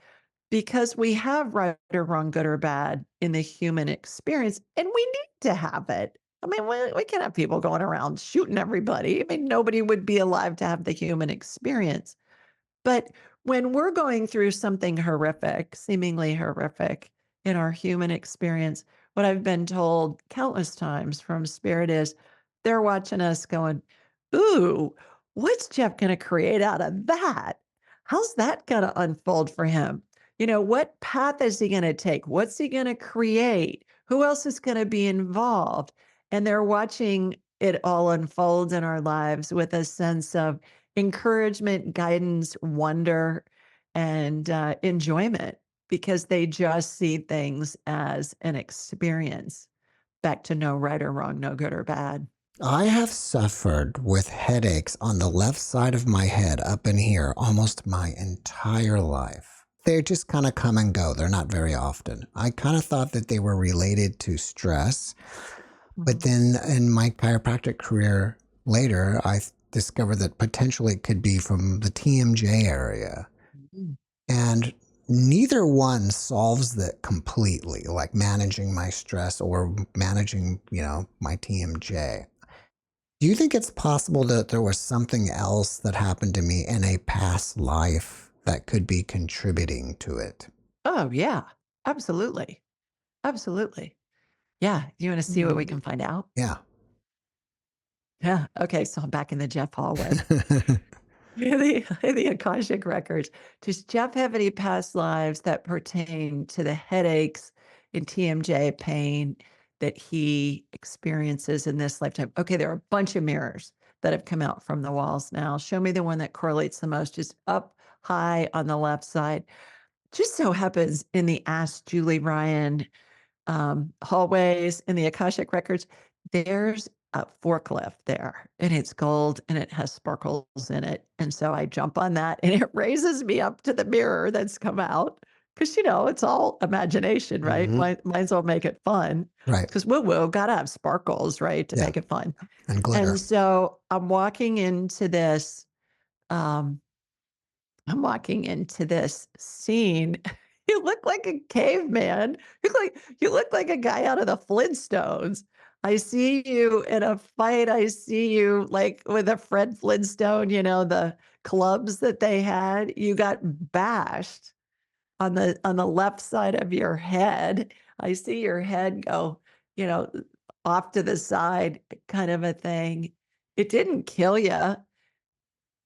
because we have right or wrong, good or bad in the human experience, and we need to have it. I mean, we can have people going around shooting everybody. I mean, nobody would be alive to have the human experience. But when we're going through something horrific, seemingly horrific in our human experience, what I've been told countless times from spirit is they're watching us going, ooh, what's Jeff going to create out of that? How's that going to unfold for him? What path is he going to take? What's he going to create? Who else is going to be involved? And they're watching it all unfold in our lives with a sense of encouragement, guidance, wonder, and enjoyment because they just see things as an experience. Back to no right or wrong, no good or bad. I have suffered with headaches on the left side of my head up in here almost my entire life. They just kind of come and go. They're not very often. I kind of thought that they were related to stress, But Mhm. then in my chiropractic career later, I discovered that potentially it could be from the TMJ area. Mhm. And neither one solves that completely, like managing my stress or managing, my TMJ. Do you think it's possible that there was something else that happened to me in a past life that could be contributing to it? Oh, yeah. Absolutely. Absolutely. Yeah. You wanna see what we can find out? Yeah. Yeah. Okay, so I'm back in the Jeff hallway. The Akashic records. Does Jeff have any past lives that pertain to the headaches and TMJ pain that he experiences in this lifetime? Okay, there are a bunch of mirrors that have come out from the walls now. Show me the one that correlates the most, just up high on the left side. Just so happens in the Ask Julie Ryan hallways in the Akashic records, there's a forklift there and it's gold and it has sparkles in it. And so I jump on that and it raises me up to the mirror that's come out. Cause it's all imagination, right? Hmm. Might as well make it fun. Right. Cause woo woo, gotta have sparkles, right? To Yeah. make it fun. And glitter. And so um, I'm walking into this scene. You look like a caveman. You look like a guy out of the Flintstones. I see you in a fight. I see you like with a Fred Flintstone, the clubs that they had. You got bashed on the left side of your head. I see your head go, you know, off to the side kind of a thing. It didn't kill you.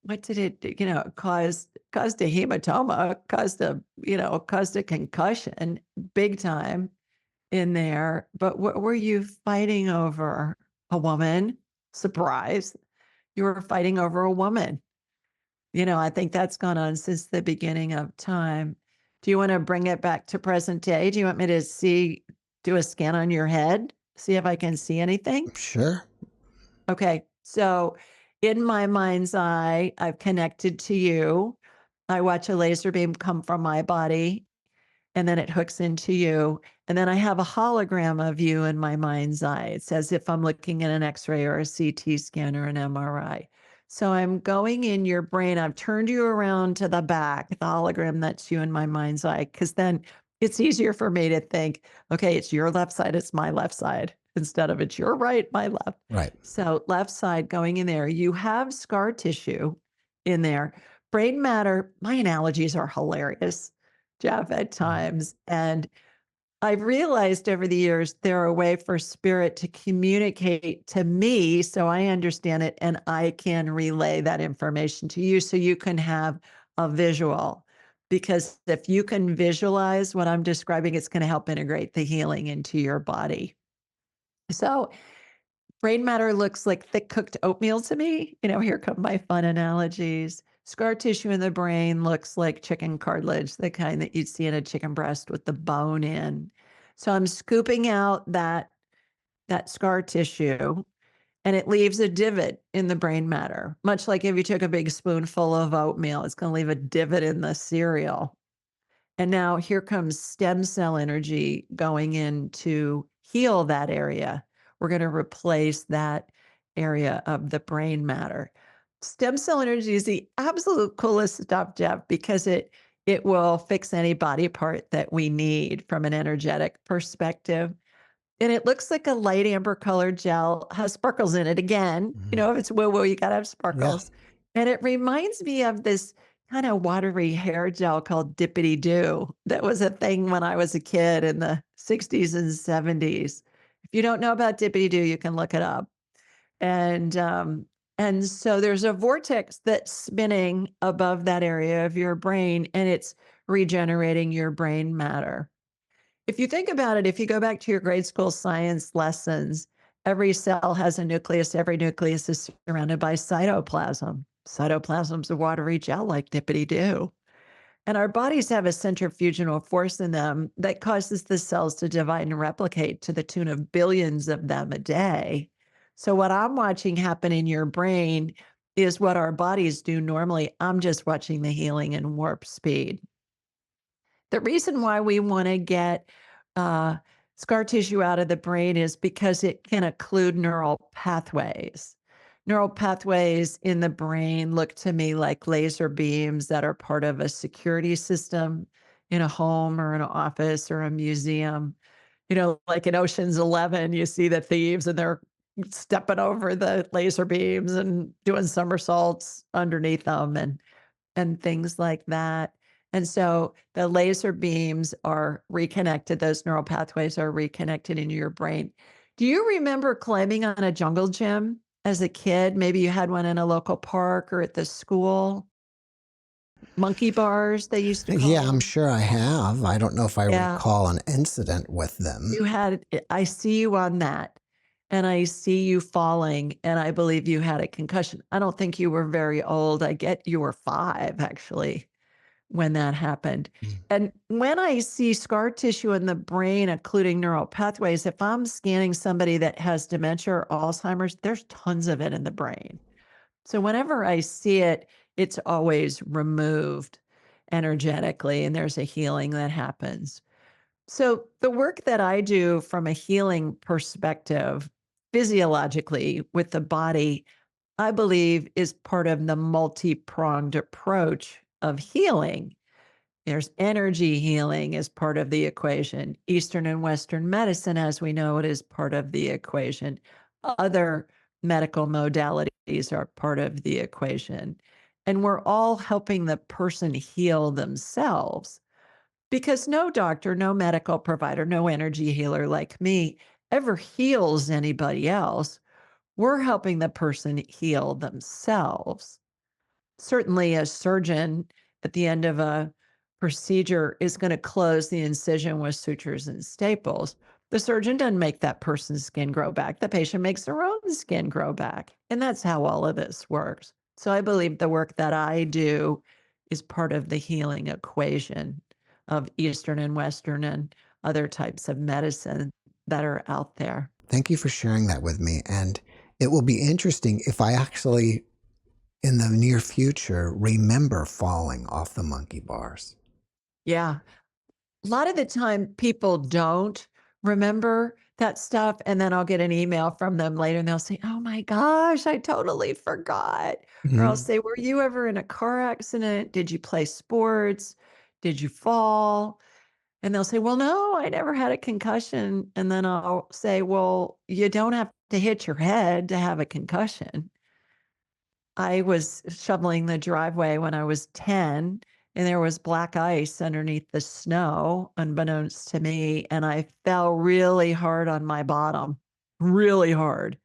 What did it do? Caused a hematoma, caused a concussion big time in there. But what were you fighting over? A woman? Surprise. You were fighting over a woman. I think that's gone on since the beginning of time. Do you want to bring it back to present day? Do you want me to do a scan on your head? See if I can see anything? Sure. Okay. So in my mind's eye, I've connected to you. I watch a laser beam come from my body and then it hooks into you. And then I have a hologram of you in my mind's eye. It's as if I'm looking at an X ray or a CT scan or an MRI. So I'm going in your brain. I've turned you around to the back, the hologram that's you in my mind's eye, because then it's easier for me to think, okay, it's your left side, it's my left side, instead of it's your right, my left. Right. So left side going in there, you have scar tissue in there. Brain matter, my analogies are hilarious, Jeff, at times. And I've realized over the years there are a way for spirit to communicate to me so I understand it and I can relay that information to you so you can have a visual. Because if you can visualize what I'm describing, it's going to help integrate the healing into your body. So brain matter looks like thick cooked oatmeal to me. Here come my fun analogies. Scar tissue in the brain looks like chicken cartilage, the kind that you'd see in a chicken breast with the bone in. So I'm scooping out that scar tissue and it leaves a divot in the brain matter. Much like if you took a big spoonful of oatmeal, it's going to leave a divot in the cereal. And now here comes stem cell energy going in to heal that area. We're going to replace that area of the brain matter. Stem cell energy is the absolute coolest stuff, Jeff, because it will fix any body part that we need from an energetic perspective. And it looks like a light amber colored gel, has sparkles in it again. Hmm. If it's woo woo, you got to have Yeah. sparkles. And it reminds me of this kind of watery hair gel called Dippity Doo. That was a thing when I was a kid in the 60s and 70s. If you don't know about Dippity Doo, you can look it up. And so there's a vortex that's spinning above that area of your brain and it's regenerating your brain matter. If you think about it, if you go back to your grade school science lessons, every cell has a nucleus. Every nucleus is surrounded by cytoplasm. Cytoplasm's a watery gel like dippity doo. And our bodies have a centrifugal force in them that causes the cells to divide and replicate to the tune of billions of them a day. So, what I'm watching happen in your brain is what our bodies do normally. I'm just watching the healing in warp speed. The reason why we want to get uh, scar tissue out of the brain is because it can occlude neural pathways. Neural pathways in the brain look to me like laser beams that are part of a security system in a home or an office or a museum. Like in Ocean's 11, you see the thieves and they're stepping over the laser beams and doing somersaults underneath them and things like that. And so the laser beams are reconnected, those neural pathways are reconnected in your brain. Do you remember climbing on a jungle gym as a kid? Maybe you had one in a local park or at the school. Monkey bars, they used to Yeah, call I'm them. sure I have. I don't know if I Yeah. recall an incident with them. I see you on that, and I see you falling, and I believe you had a concussion. I don't think you were very old. I get you were 5, actually, when that happened. Mm. And when I see scar tissue in the brain, including neural pathways, if I'm scanning somebody that has dementia or Alzheimer's, there's tons of it in the brain. So whenever I see it, it's always removed energetically, and there's a healing that happens. So, the work that I do from a healing perspective, physiologically with the body, I believe is part of the multi pronged approach of healing. There's energy healing as part of the equation. Eastern and Western medicine, as we know it, is part of the equation. Other medical modalities are part of the equation. And we're all helping the person heal themselves because no doctor, no medical provider, no energy healer like me ever heals anybody else. We're helping the person heal themselves. Certainly, a surgeon at the end of a procedure is going to close the incision with sutures and staples. The surgeon doesn't make that person's skin grow back. The patient makes their own skin grow back. And that's how all of this works. So I believe the work that I do is part of the healing equation of Eastern and Western and other types of medicine that are out there. Thank you for sharing that with me. And it will be interesting if I actually, in the near future, remember falling off the monkey bars. Yeah. A lot of the time, people don't remember that stuff, and then I'll get an email from them later, and they'll say, "Oh my gosh, I totally forgot." Or I'll Mhm. say, "Were you ever in a car accident? Did you play sports? Did you fall?" And they'll say, "Well, no, I never had a concussion." And then I'll say, "Well, you don't have to hit your head to have a concussion." I was shoveling the driveway when I was 10, and there was black ice underneath the snow, unbeknownst to me, and I fell really hard on my bottom, really hard.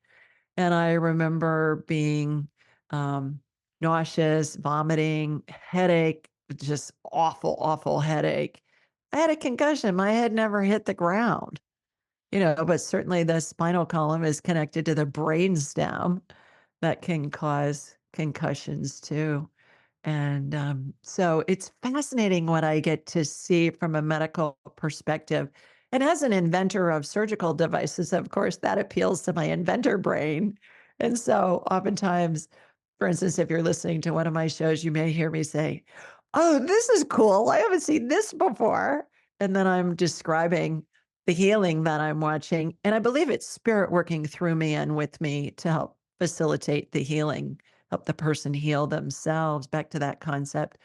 And I remember being um, nauseous, vomiting, headache, just awful, awful headache. I had a concussion. My head never hit the ground, but certainly the spinal column is connected to the brain stem that can cause concussions too. And so it's fascinating what I get to see from a medical perspective. And as an inventor of surgical devices, of course, that appeals to my inventor brain. And so oftentimes, for instance, if you're listening to one of my shows, you may hear me say, "Oh, this is cool. I haven't seen this before." And then I'm describing the healing that I'm watching. And I believe it's spirit working through me and with me to help facilitate the healing, help the person heal themselves, back to that concept.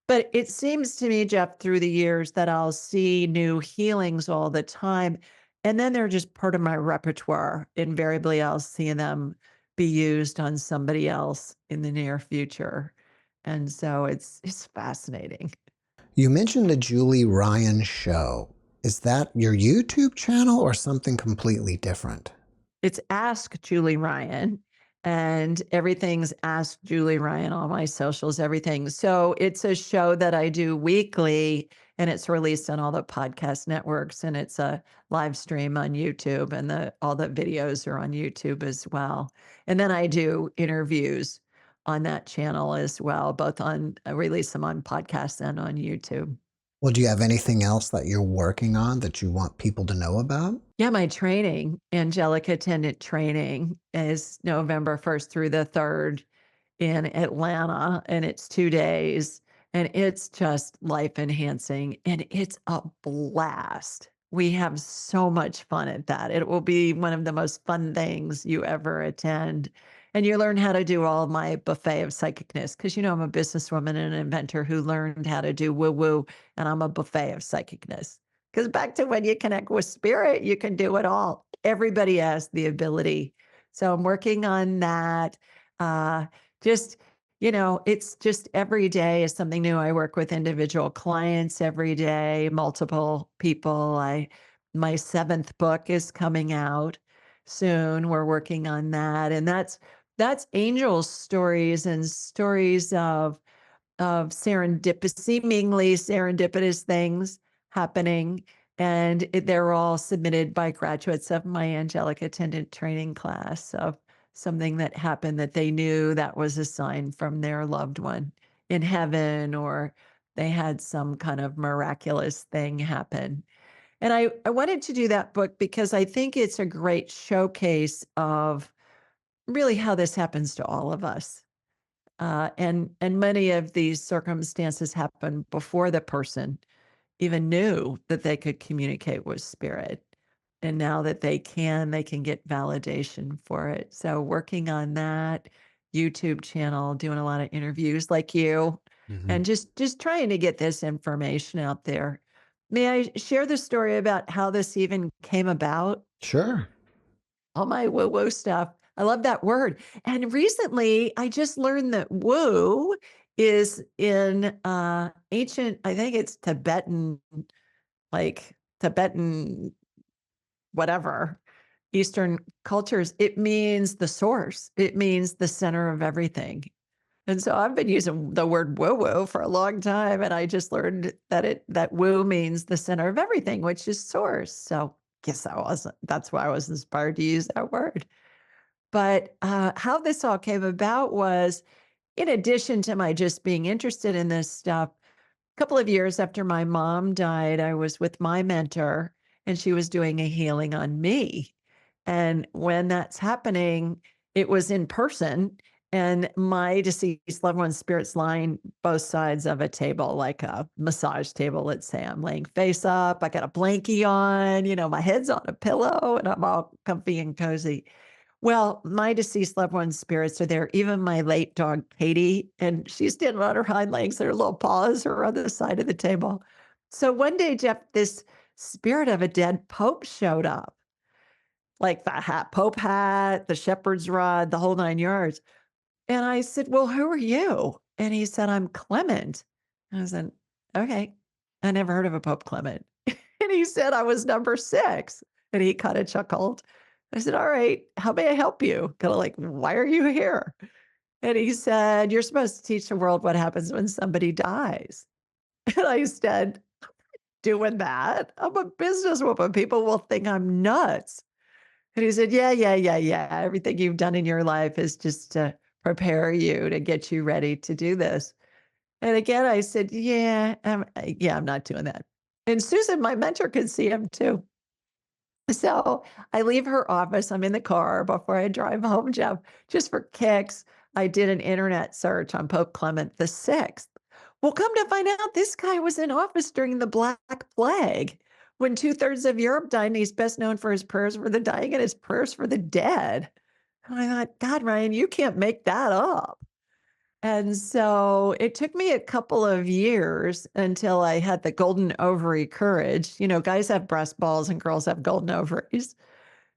But it seems to me, Jeff, through the years that I'll see new healings all the time. And then they're just part of my repertoire. Invariably, I'll see them be used on somebody else in the near future. And so it's fascinating. You mentioned the Julie Ryan show. Is that your YouTube channel or something completely different? It's Ask Julie Ryan, and everything's Ask Julie Ryan, all my socials, everything. So it's a show that I do weekly, and it's released on all the podcast networks, and it's a live stream on YouTube, and all the videos are on YouTube as well. And then I do interviews on that channel as well, both I release them on podcasts and on YouTube. Well, do you have anything else that you're working on that you want people to know about? Yeah, my training, angelic attendant training, is November 1st through the 3rd in Atlanta, and it's 2 days, and it's just life enhancing, and it's a blast. We have so much fun at that. It will be one of the most fun things you ever attend. And you learn how to do all my buffet of psychicness because, I'm a businesswoman and an inventor who learned how to do woo woo, and I'm a buffet of psychicness. Because back to when you connect with spirit, you can do it all. Everybody has the ability. So I'm working on that. Uh, just it's just every day is something new. I work with individual clients every day, multiple people. My seventh book is coming out soon. We're working on that. And that's angel stories and stories of seemingly serendipitous things happening. And they're all submitted by graduates of my angelic attendant training class of something that happened that they knew that was a sign from their loved one in heaven, or they had some kind of miraculous thing happen. And I wanted to do that book because I think it's a great showcase of really how this happens to all of us. And many of these circumstances happen before the person even knew that they could communicate with spirit. And now that they can get validation for it. So working on that YouTube channel, doing a lot of interviews like you, Hmm. and just trying to get this information out there. May I share the story about how this even came about? Sure. All my woo woo stuff. I love that word. And recently, I just learned that woo is in ancient, I think it's Tibetan, like Tibetan, whatever, Eastern cultures. It means the source, it means the center of everything. And so I've been using the word woo woo for a long time. And I just learned that woo means the center of everything, which is source. So guess that's why I was inspired to use that word. But, how this all came about was, in addition to my just being interested in this stuff, a couple of years after my mom died, I was with my mentor, and she was doing a healing on me. And when that's happening, it was in person, and my deceased loved one's spirits lying both sides of a table, like a massage table. Let's say I'm laying face up, I got a blankie on, my head's on a pillow, and I'm all comfy and cozy. Well, my deceased loved one's spirits are there, even my late dog, Katie, and she's standing on her hind legs, and her little paws are on the side of the table. So one day, Jeff, this spirit of a dead pope showed up, like the pope hat, the shepherd's rod, the whole 9 yards. And I said, "Well, who are you?" And he said, "I'm Clement." And I said, "Okay." I never heard of a Pope Clement. And he said, "I was number 6." And he kind of chuckled. I said, "All right, how may I help you?" Kind of like, "Why are you here?" And he said, "You're supposed to teach the world what happens when somebody dies." And I said, "Doing that? I'm a businesswoman. People will think I'm nuts." And he said, "Yeah, yeah, yeah, yeah. Everything you've done in your life is just to prepare you to get you ready to do this." And again, I said, "Yeah, yeah, I'm not doing that." And Susan, my mentor, could see him too. So I leave her office. I'm in the car before I drive home, Jeff, just for kicks. I did an internet search on Pope Clement the Sixth. Well, come to find out, this guy was in office during the Black Plague when two-thirds of Europe died, and he's best known for his prayers for the dying and his prayers for the dead. And I thought, God, Ryan, you can't make that up. And so it took me a couple of years until I had the golden ovary courage. Guys have breast balls and girls have golden ovaries.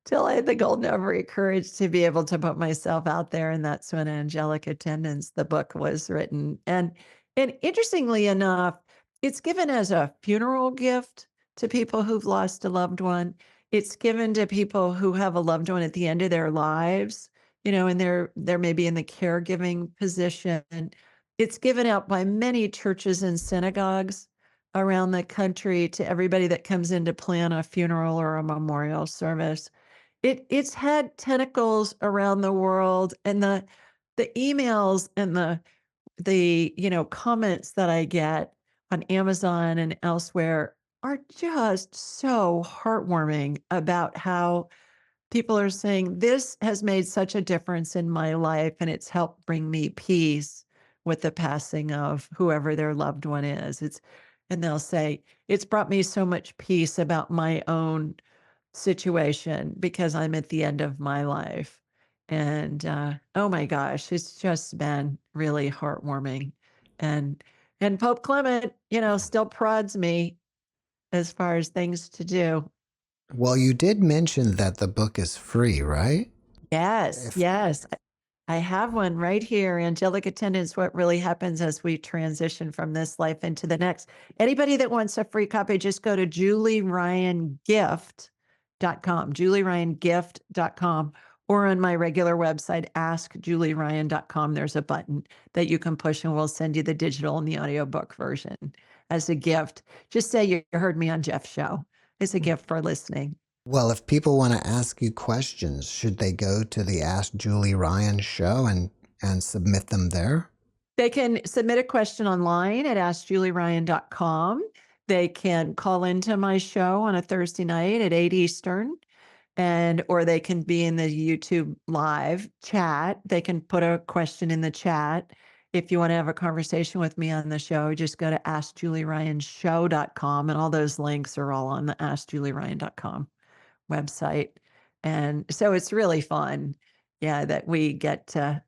Till I had the golden ovary courage to be able to put myself out there. And that's when Angelic Attendance, the book, was written. And interestingly enough, it's given as a funeral gift to people who've lost a loved one. It's given to people who have a loved one at the end of their lives, and they're maybe in the caregiving position. It's given out by many churches and synagogues around the country to everybody that comes in to plan a funeral or a memorial service. It's had tentacles around the world, and the emails and the comments that I get on Amazon and elsewhere are just so heartwarming about how people are saying, "This has made such a difference in my life, and it's helped bring me peace with the passing of whoever their loved one is." and they'll say, "It's brought me so much peace about my own situation because I'm at the end of my life." And oh my gosh, it's just been really heartwarming. And Pope Clement, still prods me as far as things to do. Well, you did mention that the book is free, right? Yes, If yes. I have one right here. Angelic Attendance: What Really Happens as We Transition from This Life into the Next. Anybody that wants a free copy, just go to julieryangift.com, julieryangift.com, or on my regular website, askjulieryan.com. There's a button that you can push and we'll send you the digital and the audiobook version as a gift. Just say you heard me on Jeff's show. It's a gift for listening. Well, if people want to ask you questions, should they go to the Ask Julie Ryan show and submit them there? They can submit a question online at askjulieryan.com. They can call into my show on a Thursday night at 8 Eastern, or they can be in the YouTube live chat. They can put a question in the chat. If you want to have a conversation with me on the show, just go to askjulieryanshow.com, and all those links are all on the askjulieryan.com website. And so it's really fun. Yeah, that we get to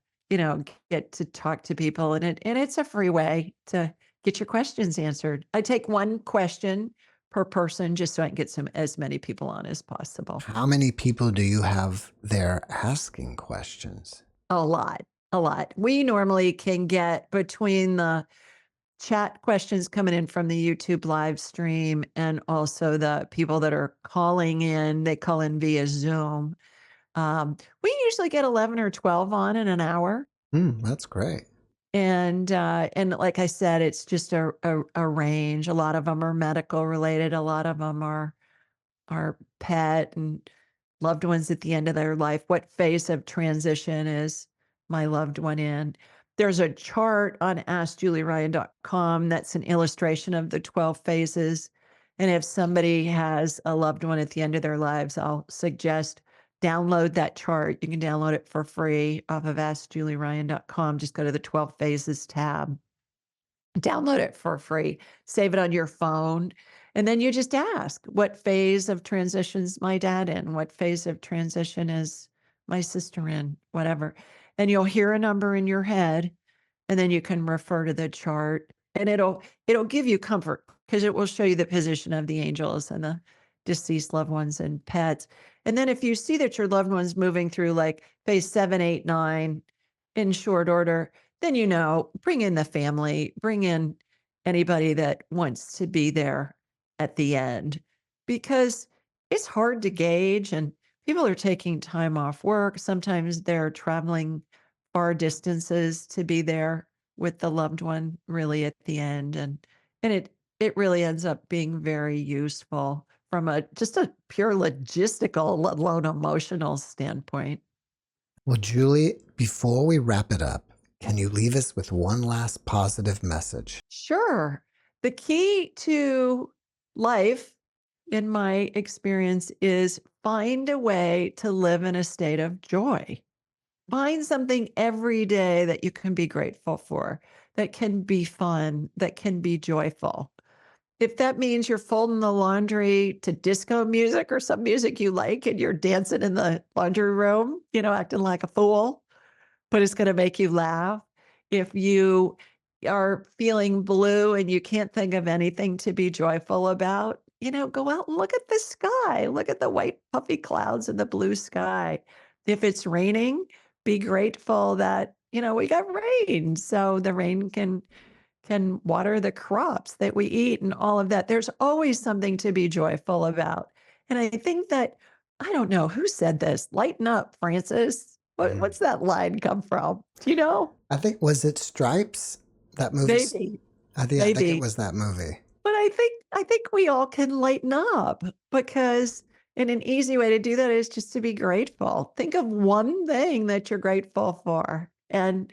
talk to people, and it's a free way to get your questions answered. I take one question per person just so I can get as many people on as possible. How many people do you have there asking questions? A lot, a lot. We normally can get between the chat questions coming in from the YouTube live stream and also the people that are calling in, they call in via Zoom. We usually get 11 or 12 on in an hour. That's great. And like I said, it's just a range. A lot of them are medical related. A lot of them are pet and loved ones at the end of their life. What phase of transition is my loved one in? There's a chart on askjulieryan.com that's an illustration of the 12 phases. And if somebody has a loved one at the end of their lives, I'll suggest download that chart. You can download it for free off of askjulieryan.com. Just go to the 12 phases tab, download it for free, save it on your phone, and then you just ask, what phase of transition's my dad in? What phase of transition is my sister in? Whatever. And you'll hear a number in your head, and then you can refer to the chart, and it'll give you comfort because it will show you the position of the angels and the deceased loved ones and pets. And then if you see that your loved one's moving through like phase 7, 8, 9 in short order, then bring in the family, bring in anybody that wants to be there at the end, because it's hard to gauge, and people are taking time off work. Sometimes they're traveling far distances to be there with the loved one really at the end. And it really ends up being very useful from just a pure logistical, let alone emotional standpoint. Well, Julie, before we wrap it up, can you leave us with one last positive message? Sure. The key to life, in my experience, is find a way to live in a state of joy. Find something every day that you can be grateful for, that can be fun, that can be joyful. If that means you're folding the laundry to disco music or some music you like and you're dancing in the laundry room, acting like a fool, but it's gonna make you laugh. If you are feeling blue and you can't think of anything to be joyful about, go out and look at the sky. Look at the white puffy clouds in the blue sky. If it's raining, be grateful that, we got rain, so the rain can water the crops that we eat and all of that. There's always something to be joyful about. And I think that, I don't know who said this, lighten up, Francis. Mhm. What's that line come from? Do you know? I think, was it Stripes? That movie? Maybe, I think it maybe. was that movie. But I think we all can lighten up, because and an easy way to do that is just to be grateful. Think of one thing that you're grateful for, and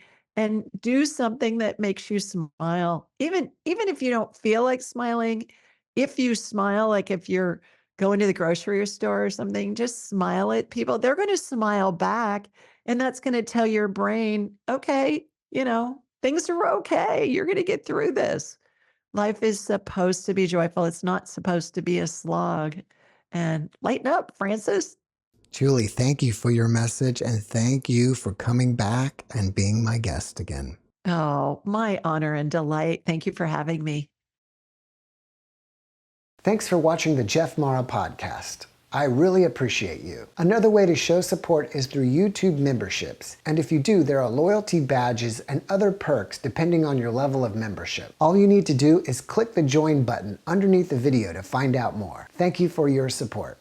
do something that makes you smile. Even if you don't feel like smiling, if you smile, like if you're going to the grocery store or something, just smile at people. They're going to smile back, and that's going to tell your brain, okay, things are okay. You're going to get through this. Life is supposed to be joyful. It's not supposed to be a slog. And lighten up, Francis. Julie, thank you for your message and thank you for coming back and being my guest again. Oh, my honor and delight. Thank you for having me. Thanks for watching the JeffMara podcast. I really appreciate you. Another way to show support is through YouTube memberships. And if you do, there are loyalty badges and other perks depending on your level of membership. All you need to do is click the join button underneath the video to find out more. Thank you for your support.